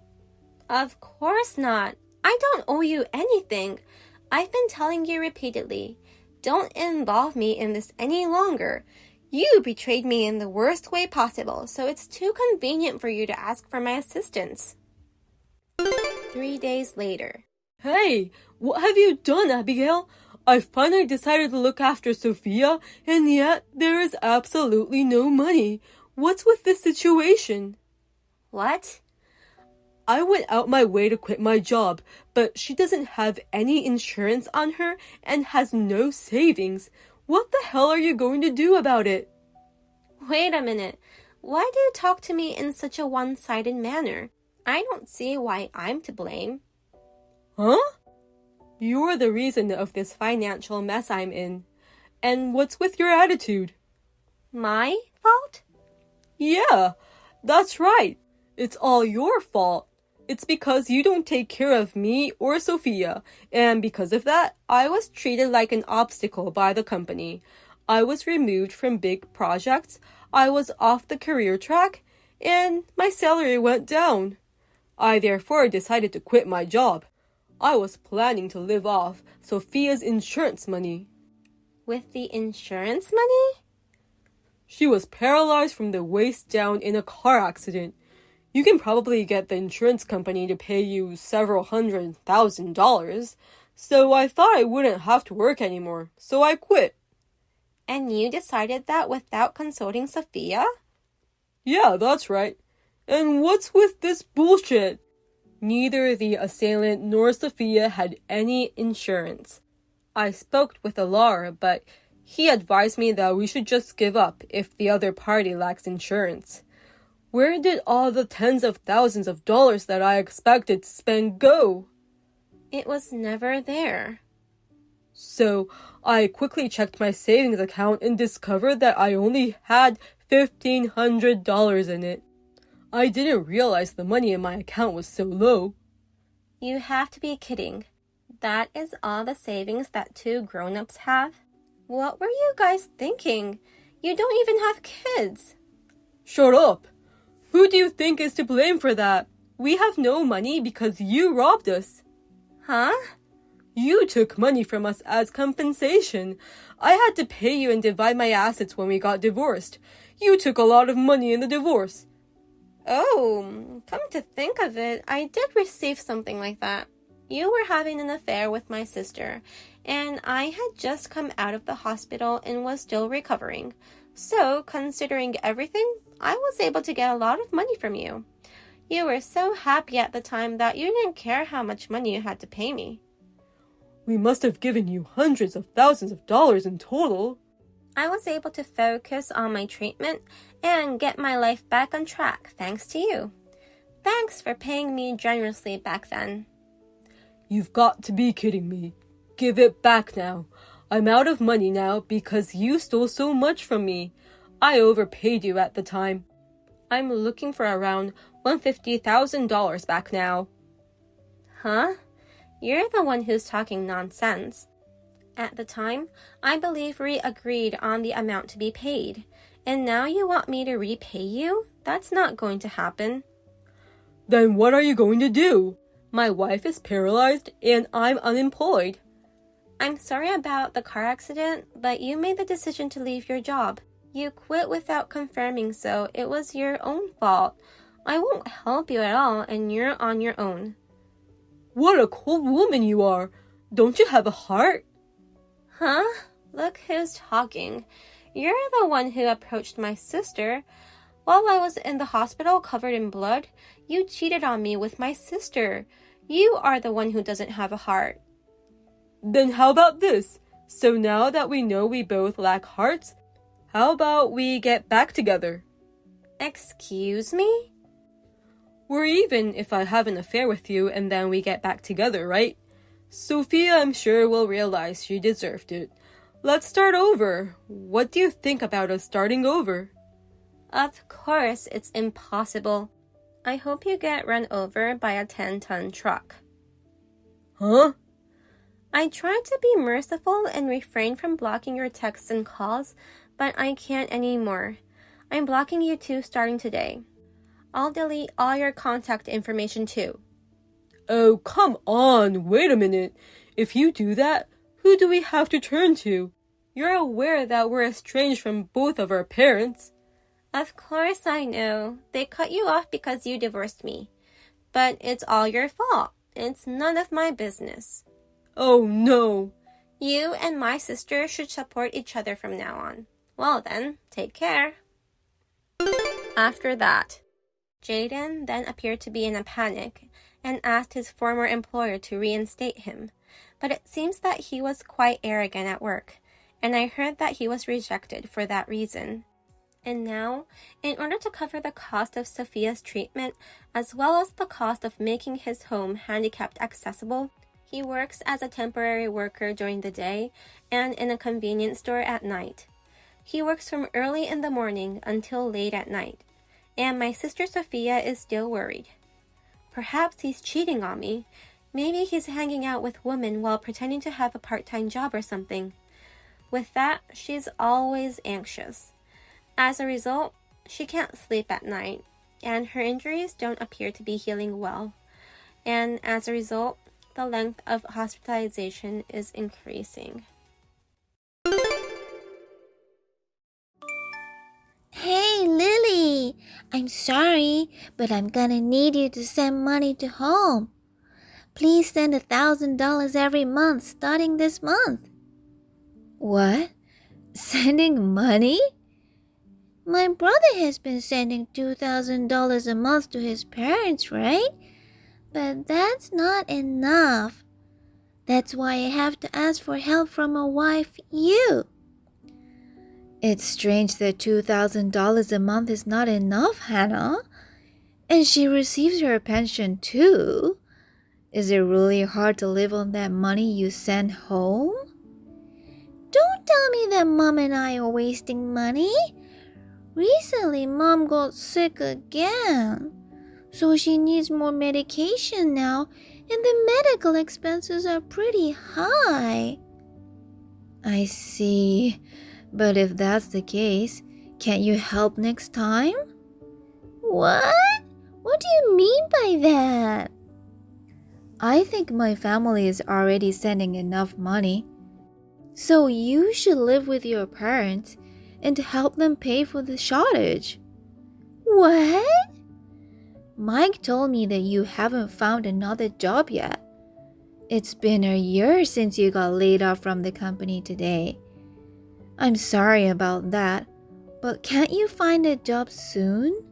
B: Of course not. I don't owe you anything. I've been telling you repeatedly. Don't involve me in this any longer. You betrayed me in the worst way possible, so it's too convenient for you to ask for my assistance. 3 days later.
F: Hey, what have you done, Abigail? I finally decided to look after Sophia, and yet there is absolutely no money. What's with this situation?
B: What?
F: I went out my way to quit my job, but she doesn't have any insurance on her and has no savings. What the hell are you going to do about it?
B: Wait a minute. Why do you talk to me in such a one-sided manner? I don't see why I'm to blame.
F: Huh? You're the reason of this financial mess I'm in. And what's with your attitude?
B: My fault?
F: Yeah, that's right. It's all your fault. It's because you don't take care of me or Sophia, and because of that, I was treated like an obstacle by the company. I was removed from big projects, I was off the career track, and my salary went down. I therefore decided to quit my job. I was planning to live off Sophia's insurance money.
B: With the insurance money?
F: She was paralyzed from the waist down in a car accident. You can probably get the insurance company to pay you several $100,000. So I thought I wouldn't have to work anymore, so I quit.
B: And you decided that without consulting Sophia?
F: Yeah, that's right. And what's with this bullshit? Neither the assailant nor Sophia had any insurance. I spoke with a lawyer, but he advised me that we should just give up if the other party lacks insurance. Where did all the tens of thousands of dollars that I expected to spend go?
B: It was never there.
F: So I quickly checked my savings account and discovered that I only had $1,500 in it. I didn't realize the money in my account was so low.
B: You have to be kidding. That is all the savings that two grown-ups have? What were you guys thinking? You don't even have kids.
F: Shut up! Who do you think is to blame for that? We have no money because you robbed us.
B: Huh?
F: You took money from us as compensation. I had to pay you and divide my assets when we got divorced. You took a lot of money in the divorce.
B: Oh, come to think of it, I did receive something like that. You were having an affair with my sister, and I had just come out of the hospital and was still recovering. So, considering everything, I was able to get a lot of money from you. You were so happy at the time that you didn't care how much money you had to pay me.
F: We must have given you hundreds of thousands of dollars in total.
B: I was able to focus on my treatment and get my life back on track thanks to you. Thanks for paying me generously back then.
F: You've got to be kidding me. Give it back now. I'm out of money now because you stole so much from me. I overpaid you at the time. I'm looking for around $150,000 back now.
B: Huh? You're the one who's talking nonsense. At the time, I believe we agreed on the amount to be paid. And now you want me to repay you? That's not going to happen.
F: Then what are you going to do? My wife is paralyzed and I'm unemployed.
B: I'm sorry about the car accident, but you made the decision to leave your job. You quit without confirming, so it was your own fault. I won't help you at all, and you're on your own.
F: What a cold woman you are. Don't you have a heart?
B: Huh? Look who's talking. You're the one who approached my sister. While I was in the hospital covered in blood, you cheated on me with my sister. You are the one who doesn't have a heart.
F: Then how about this? So now that we know we both lack hearts, how about we get back together?
B: Excuse me?
F: We're even if I have an affair with you and then we get back together, right? Sophia, I'm sure, will realize she deserved it. Let's start over. What do you think about us starting over?
B: Of course, it's impossible. I hope you get run over by a 10-ton truck.
F: Huh?
B: I tried to be merciful and refrain from blocking your texts and calls, but I can't anymore. I'm blocking you too starting today. I'll delete all your contact information too.
F: Oh, come on. Wait a minute. If you do that, who do we have to turn to? You're aware that we're estranged from both of our parents.
B: Of course I know. They cut you off because you divorced me. But it's all your fault. It's none of my business.
F: Oh, no.
B: You and my sister should support each other from now on. Well then, take care. After that, Jaden then appeared to be in a panic and asked his former employer to reinstate him. But it seems that he was quite arrogant at work, and I heard that he was rejected for that reason. And now, in order to cover the cost of Sophia's treatment, as well as the cost of making his home handicapped accessible, he works as a temporary worker during the day and in a convenience store at night. He works from early in the morning until late at night, and my sister Sophia is still worried. Perhaps he's cheating on me. Maybe he's hanging out with women while pretending to have a part-time job or something. With that, she's always anxious. As a result, she can't sleep at night,
G: and her injuries don't appear to be healing well. And as a result, the length of hospitalization is increasing.
B: Hey, Lily, I'm sorry, but I'm gonna need you to send money to home. Please send $1,000 every month starting this month.
C: What? Sending money?
B: My brother has been sending $2,000 a month to his parents, right? But that's not enough. That's why I have to ask for help from a wife, you.
C: It's strange that $2,000 a month is not enough, Hannah. And she receives her pension too. Is it really hard to live on that money you send home?
B: Don't tell me that Mom and I are wasting money. Recently, Mom got sick again. So she needs more medication now, and the medical expenses are pretty high.
C: I see. But if that's the case, can't you help next time?
B: What? What do you mean by that?
C: I think my family is already sending enough money. So you should live with your parents and help them pay for the shortage.
B: What?
C: Mike told me that you haven't found another job yet. It's been a year since you got laid off from the company today. I'm sorry about that, but can't you find a job soon?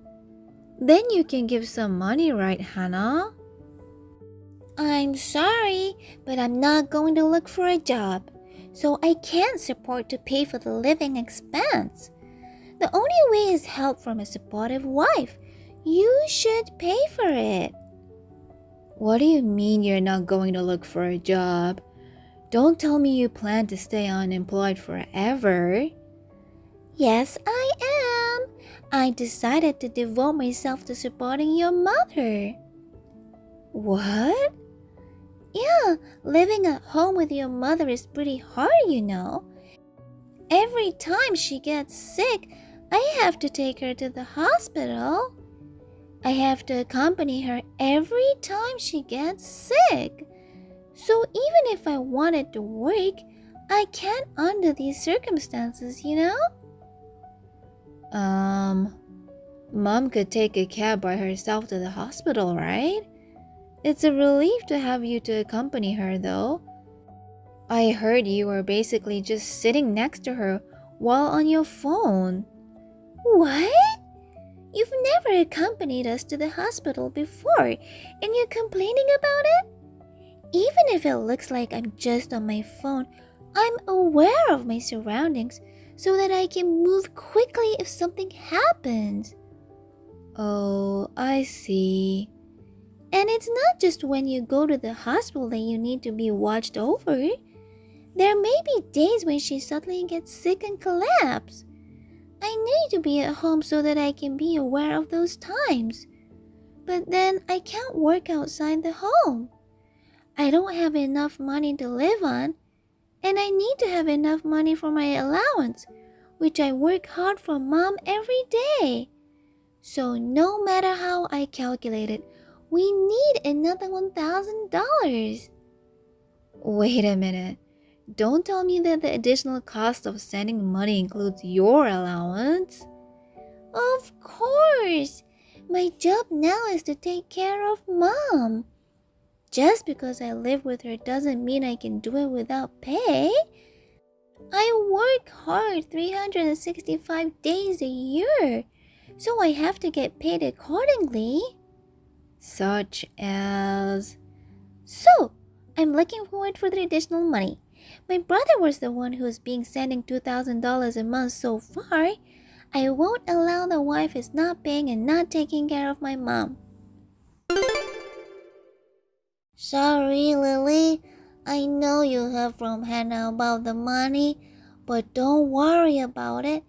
C: Then you can give some money, right, Hannah?
B: I'm sorry, but I'm not going to look for a job, so I can't support to pay for the living expense. The only way is help from a supportive wife. You should pay for it.
C: What do you mean you're not going to look for a job? Don't tell me you plan to stay unemployed forever.
B: Yes, I am. I decided to devote myself to supporting your mother.
C: What?
B: Yeah, living at home with your mother is pretty hard, you know. Every time she gets sick, I have to take her to the hospital. I have to accompany her every time she gets sick. So even if I wanted to work, I can't under these circumstances, you know?
C: Mom could take a cab by herself to the hospital, right? It's a relief to have you to accompany her, though. I heard you were basically just sitting next to her while on your phone.
B: What? You've never accompanied us to the hospital before, and you're complaining about it? Even if it looks like I'm just on my phone, I'm aware of my surroundings so that I can move quickly if something happens.
C: Oh, I see.
B: And it's not just when you go to the hospital that you need to be watched over. There may be days when she suddenly gets sick and collapses. I need to be at home so that I can be aware of those times. But then I can't work outside the home. I don't have enough money to live on, and I need to have enough money for my allowance, which I work hard for Mom every day. So no matter how I calculate it, we need another $1,000.
C: Wait a minute. Don't tell me that the additional cost of sending money includes your allowance.
B: Of course. My job now is to take care of Mom. Just because I live with her doesn't mean I can do it without pay. I work hard 365 days a year, so I have to get paid accordingly.
C: Such as...
B: So, I'm looking forward for the additional money. My brother was the one who's been sending $2,000 a month so far. I won't allow the wife is not paying and not taking care of my mom. Sorry, Lily. I know you heard from Hannah about the money, but don't worry about it.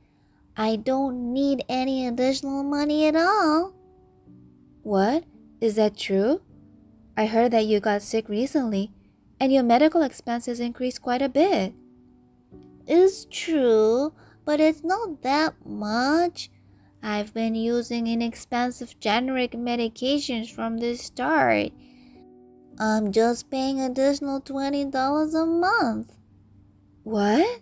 B: I don't need any additional money at all.
C: What? Is that true? I heard that you got sick recently, and your medical expenses increased quite a bit.
B: It's true, but it's not that much. I've been using inexpensive generic medications from the start. I'm just paying additional $20 a month.
C: What?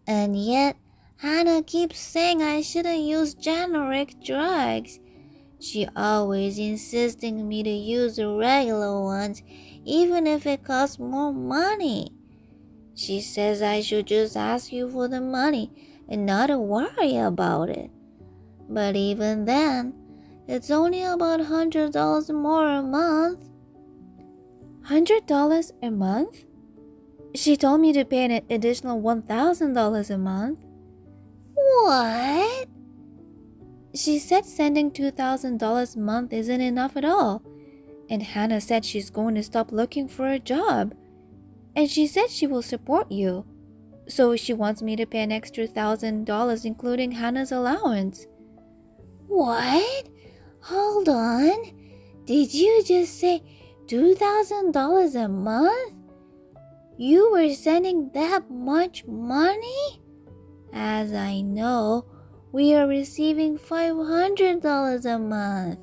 B: And yet, Hannah keeps saying I shouldn't use generic drugs. She always insisting me to use the regular ones, even if it costs more money. She says I should just ask you for the money and not worry about it. But even then, it's only about $100 more a month.
C: $100 a month? She told me to pay an additional $1,000 a month.
B: What?
C: She said sending $2,000 a month isn't enough at all. And Hannah said she's going to stop looking for a job. And she said she will support you. So she wants me to pay an extra $1,000 including Hannah's allowance.
B: What? Hold on. Did you just say $2,000 a month? You were sending that much money? As I know, we are receiving $500 a month.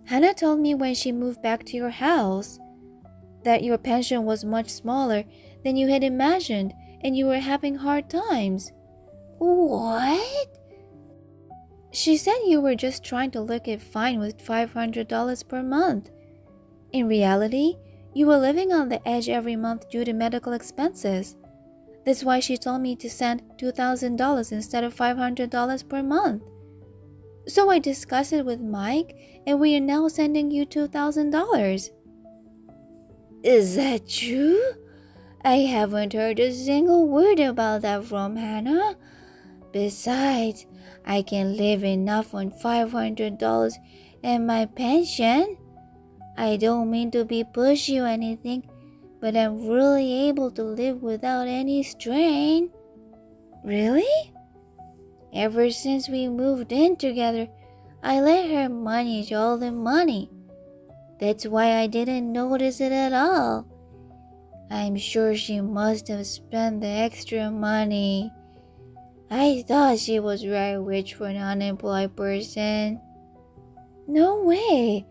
C: Hannah told me when she moved back to your house that your pension was much smaller than you had imagined and you were having hard times.
B: What?
C: She said you were just trying to look it fine with $500 per month. In reality, you were living on the edge every month due to medical expenses. That's why she told me to send $2,000 instead of $500 per month. So I discussed it with Mike, and we are now sending you $2,000.
B: Is that true? I haven't heard a single word about that from Hannah. Besides, I can live enough on $500 and my pension. I don't mean to be pushy or anything, but I'm really able to live without any strain.
C: Really?
B: Ever since we moved in together, I let her manage all the money. That's why I didn't notice it at all. I'm sure she must have spent the extra money. I thought she was very rich for an unemployed person.
C: No way.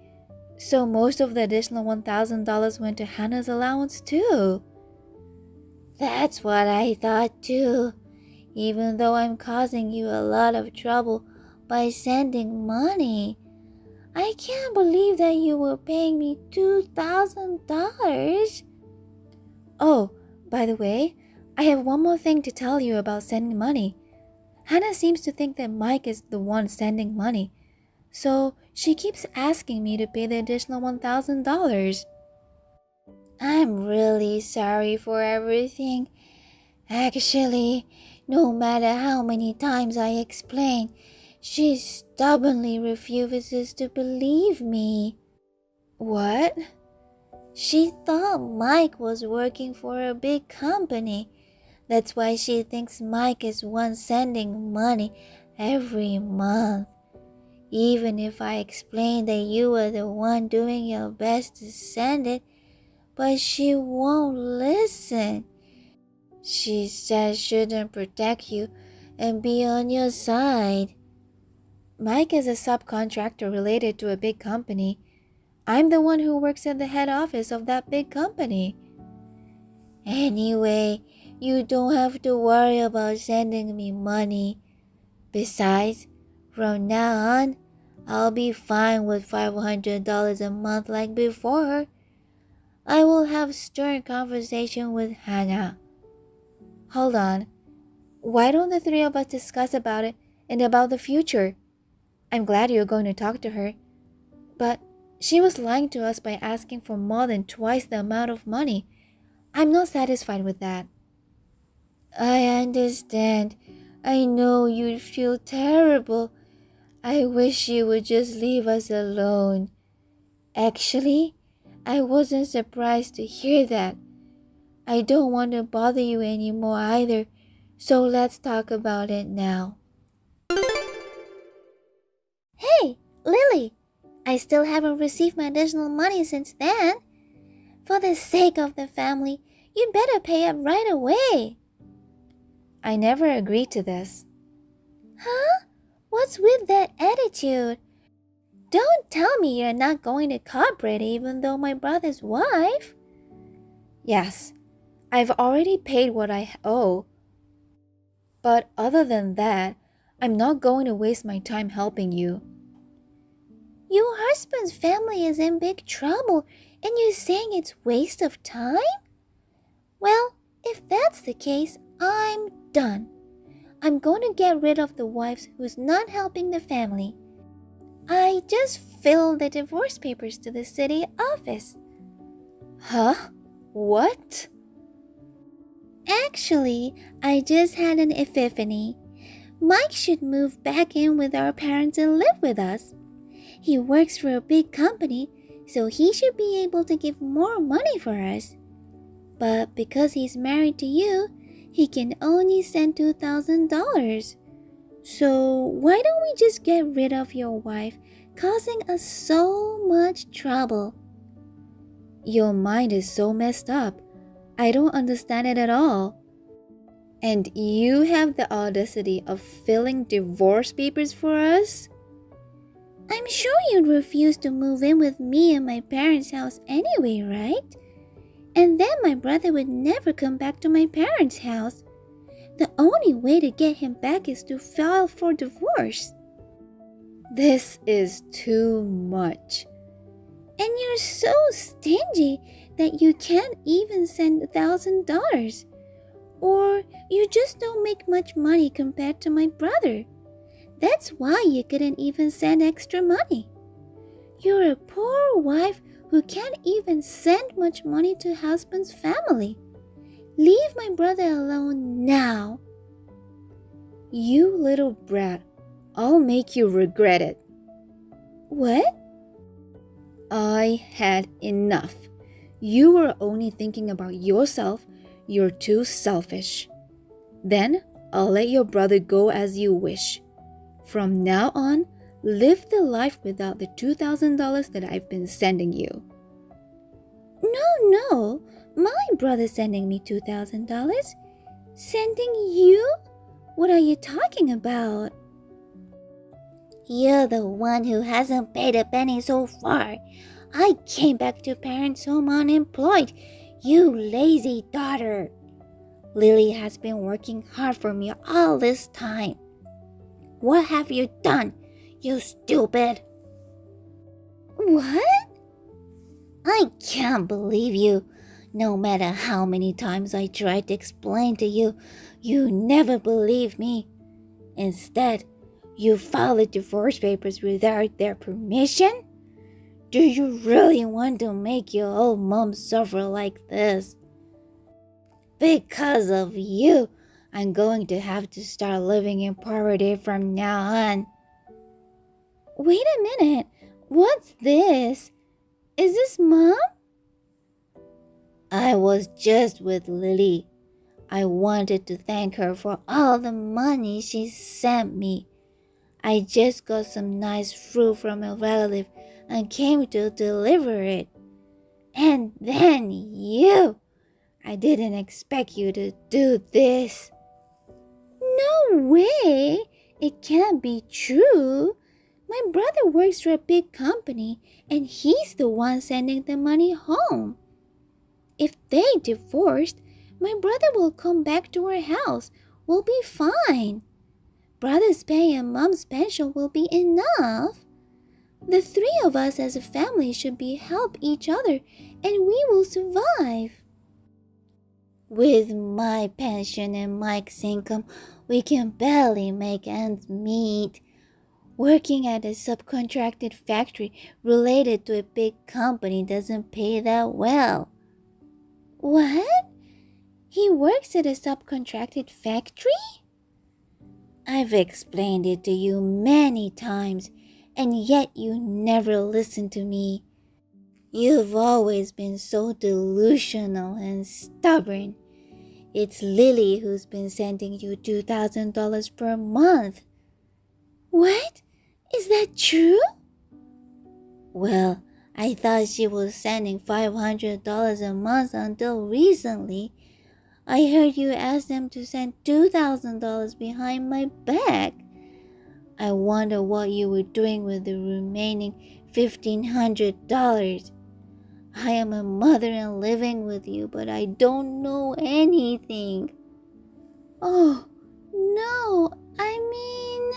C: So most of the additional $1,000 went to Hannah's allowance too.
B: That's what I thought too. Even though I'm causing you a lot of trouble by sending money, I can't believe that you were paying me $2,000.
C: Oh, by the way, I have one more thing to tell you about sending money. Hannah seems to think that Mike is the one sending money, so she keeps asking me to pay the additional $1,000.
B: I'm really sorry for everything. Actually, no matter how many times I explain, she stubbornly refuses to believe me.
C: What?
B: She thought Mike was working for a big company. That's why she thinks Mike is one sending money every month. Even if I explain that you are the one doing your best to send it, but she won't listen. She says shouldn't protect you and be on your side.
C: Mike is a subcontractor related to a big company. I'm the one who works at the head office of that big company.
B: Anyway, you don't have to worry about sending me money. Besides, from now on, I'll be fine with $500 a month like before. I will have stern conversation with Hannah.
C: Hold on. Why don't the three of us discuss about it and about the future? I'm glad you're going to talk to her. But she was lying to us by asking for more than twice the amount of money. I'm not satisfied with that.
B: I understand. I know you'd feel terrible. I wish you would just leave us alone. Actually, I wasn't surprised to hear that. I don't want to bother you anymore either, so let's talk about it now. Hey, Lily! I still haven't received my additional money since then. For the sake of the family, you better pay up right away.
C: I never agreed to this.
B: Huh? What What's with that attitude? Don't tell me you're not going to cooperate even though my brother's wife.
C: Yes, I've already paid what I owe. But other than that, I'm not going to waste my time helping you.
B: Your husband's family is in big trouble and you're saying it's waste of time? Well, if that's the case, I'm done. I'm going to get rid of the wife who's not helping the family. I just filled the divorce papers to the city office.
C: Huh? What?
B: Actually, I just had an epiphany. Mike should move back in with our parents and live with us. He works for a big company, so he should be able to give more money for us. But because he's married to you, he can only send $2,000. So why don't we just get rid of your wife, causing us so much trouble?
C: Your mind is so messed up. I don't understand it at all. And you have the audacity of filling divorce papers for us?
B: I'm sure you'd refuse to move in with me in my parents' house anyway, right? And then my brother would never come back to my parents' house. The only way to get him back is to file for divorce.
C: This is too much.
B: And you're so stingy that you can't even send $1,000. Or you just don't make much money compared to my brother. That's why you couldn't even send extra money. You're a poor wife who can't even send much money to husband's family. Leave my brother alone now.
C: You little brat, I'll make you regret it.
B: What?
C: I had enough. You were only thinking about yourself. You're too selfish. Then I'll let your brother go as you wish. From now on, live the life without the $2,000 that I've been sending you.
B: No. My brother's sending me $2,000. Sending you? What are you talking about? You're the one who hasn't paid a penny so far. I came back to parents' home unemployed. You lazy daughter. Lily has been working hard for me all this time. What have you done, you stupid? What? I can't believe you. No matter how many times I tried to explain to you, you never believed me. Instead, you filed the divorce papers without their permission? Do you really want to make your old mom suffer like this? Because of you, I'm going to have to start living in poverty from now on. Wait a minute. What's this? Is this Mom? I was just with Lily. I wanted to thank her for all the money she sent me. I just got some nice fruit from a relative and came to deliver it. And then you! I didn't expect you to do this. No way! It can't be true. My brother works for a big company and he's the one sending the money home. If they divorced, my brother will come back to our house. We'll be fine. Brother's pay and Mom's pension will be enough. The three of us as a family should help each other and we will survive. With my pension and Mike's income, we can barely make ends meet. Working at a subcontracted factory related to a big company doesn't pay that well. What? He works at a subcontracted factory? I've explained it to you many times, and yet you never listen to me. You've always been so delusional and stubborn. It's Lily who's been sending you $2,000 per month. What? Is that true? Well, I thought she was sending $500 a month until recently. I heard you ask them to send $2,000 behind my back.
H: I wonder what you were doing with the remaining $1,500. I am a mother and living with you, but I don't know anything. Oh, no, I mean...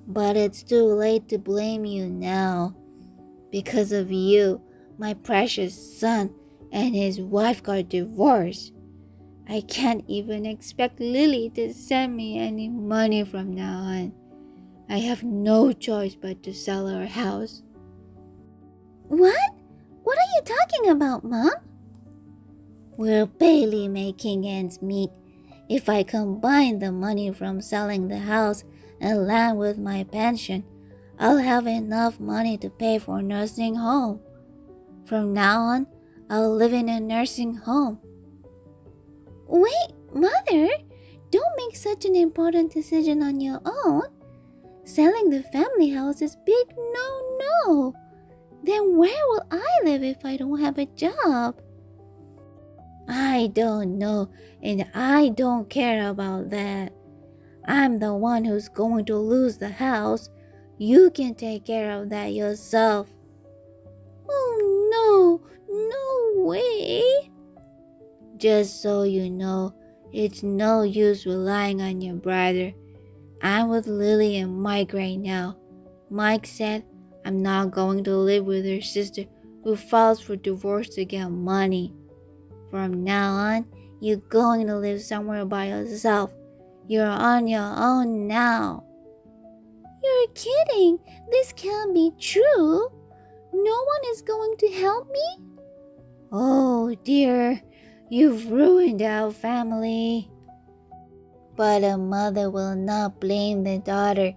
H: But it's too late to blame you now. Because of you, my precious son and his wife got divorced. I can't even expect Lily to send me any money from now on. I have no choice but to sell our house.
B: What? What are you talking about, Mom?
H: We're barely making ends meet. If I combine the money from selling the house and land with my pension, I'll have enough money to pay for a nursing home. From now on, I'll live in a nursing home.
B: Wait, Mother, don't make such an important decision on your own. Selling the family house is big no. Then where will I live if I don't have a job?
H: I don't know, and I don't care about that. I'm the one who's going to lose the house. You can take care of that yourself.
B: Oh no way.
H: Just so you know, it's no use relying on your brother. I'm with Lily and Mike right now. Mike said I'm not going to live with her sister who files for divorce to get money. From now on, you're going to live somewhere by yourself. You're on your own now.
B: You're kidding. This can't be true. No one is going to help me?
H: Oh dear, you've ruined our family. But a mother will not blame the daughter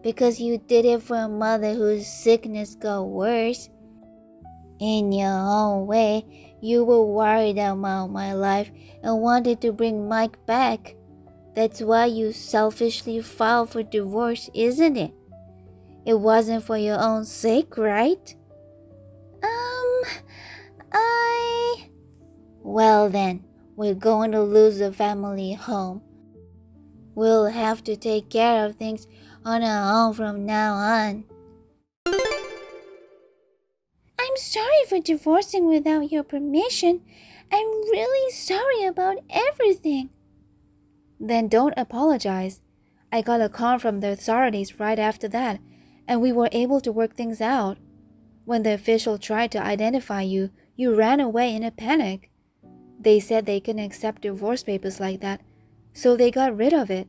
H: because you did it for a mother whose sickness got worse. In your own way, you were worried about my life and wanted to bring Mike back. That's why you selfishly filed for divorce, isn't it? It wasn't for your own sake, right? Well then, we're going to lose the family home. We'll have to take care of things on our own from now on.
B: I'm sorry for divorcing without your permission. I'm really sorry about everything.
C: Then don't apologize. I got a call from the authorities right after that, and we were able to work things out. When the official tried to identify you, you ran away in a panic. They said they couldn't accept divorce papers like that, so they got rid of it.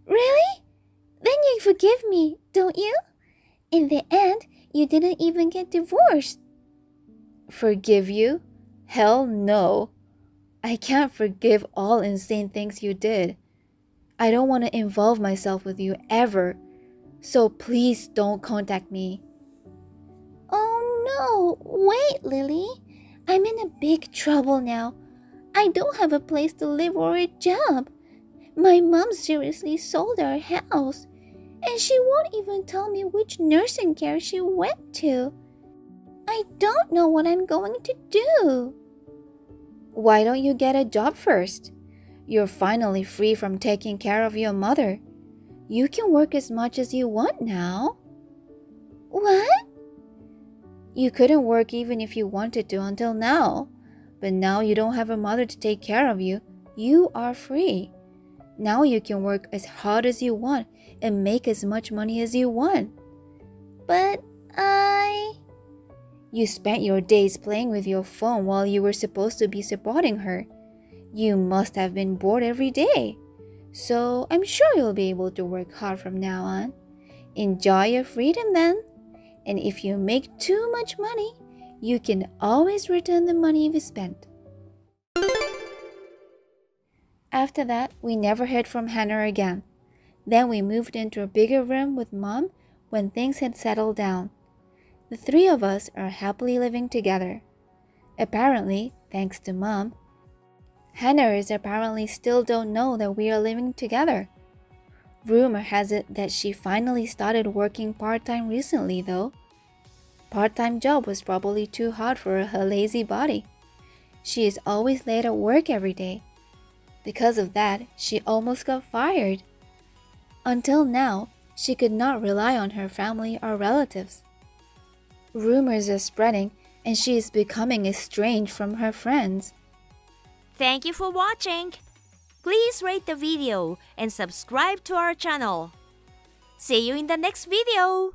B: Really? Then you forgive me, don't you? In the end, you didn't even get divorced.
C: Forgive you? Hell no. I can't forgive all insane things you did. I don't want to involve myself with you ever, so please don't contact me.
B: Oh no, wait, Lily. I'm in a big trouble now. I don't have a place to live or a job. My mom seriously sold our house, and she won't even tell me which nursing care she went to. I don't know what I'm going to do.
C: Why don't you get a job first? You're finally free from taking care of your mother. You can work as much as you want now.
B: What?
C: You couldn't work even if you wanted to until now. But now you don't have a mother to take care of you. You are free. Now you can work as hard as you want and make as much money as you want.
B: But
C: You spent your days playing with your phone while you were supposed to be supporting her. You must have been bored every day. So I'm sure you'll be able to work hard from now on. Enjoy your freedom then. And if you make too much money, you can always return the money you've spent. After that, we never heard from Hannah again. Then we moved into a bigger room with Mom when things had settled down. The three of us are happily living together. Apparently, thanks to Mom, Hannah is apparently still don't know that we are living together. Rumor has it that she finally started working part-time recently though. Part-time job was probably too hard for her lazy body. She is always late at work every day. Because of that, she almost got fired. Until now,
H: she could not rely on her family or relatives. Rumors are spreading, and she is becoming estranged from her friends.
B: Thank you for watching. Please rate the video and subscribe to our channel. See you in the next video.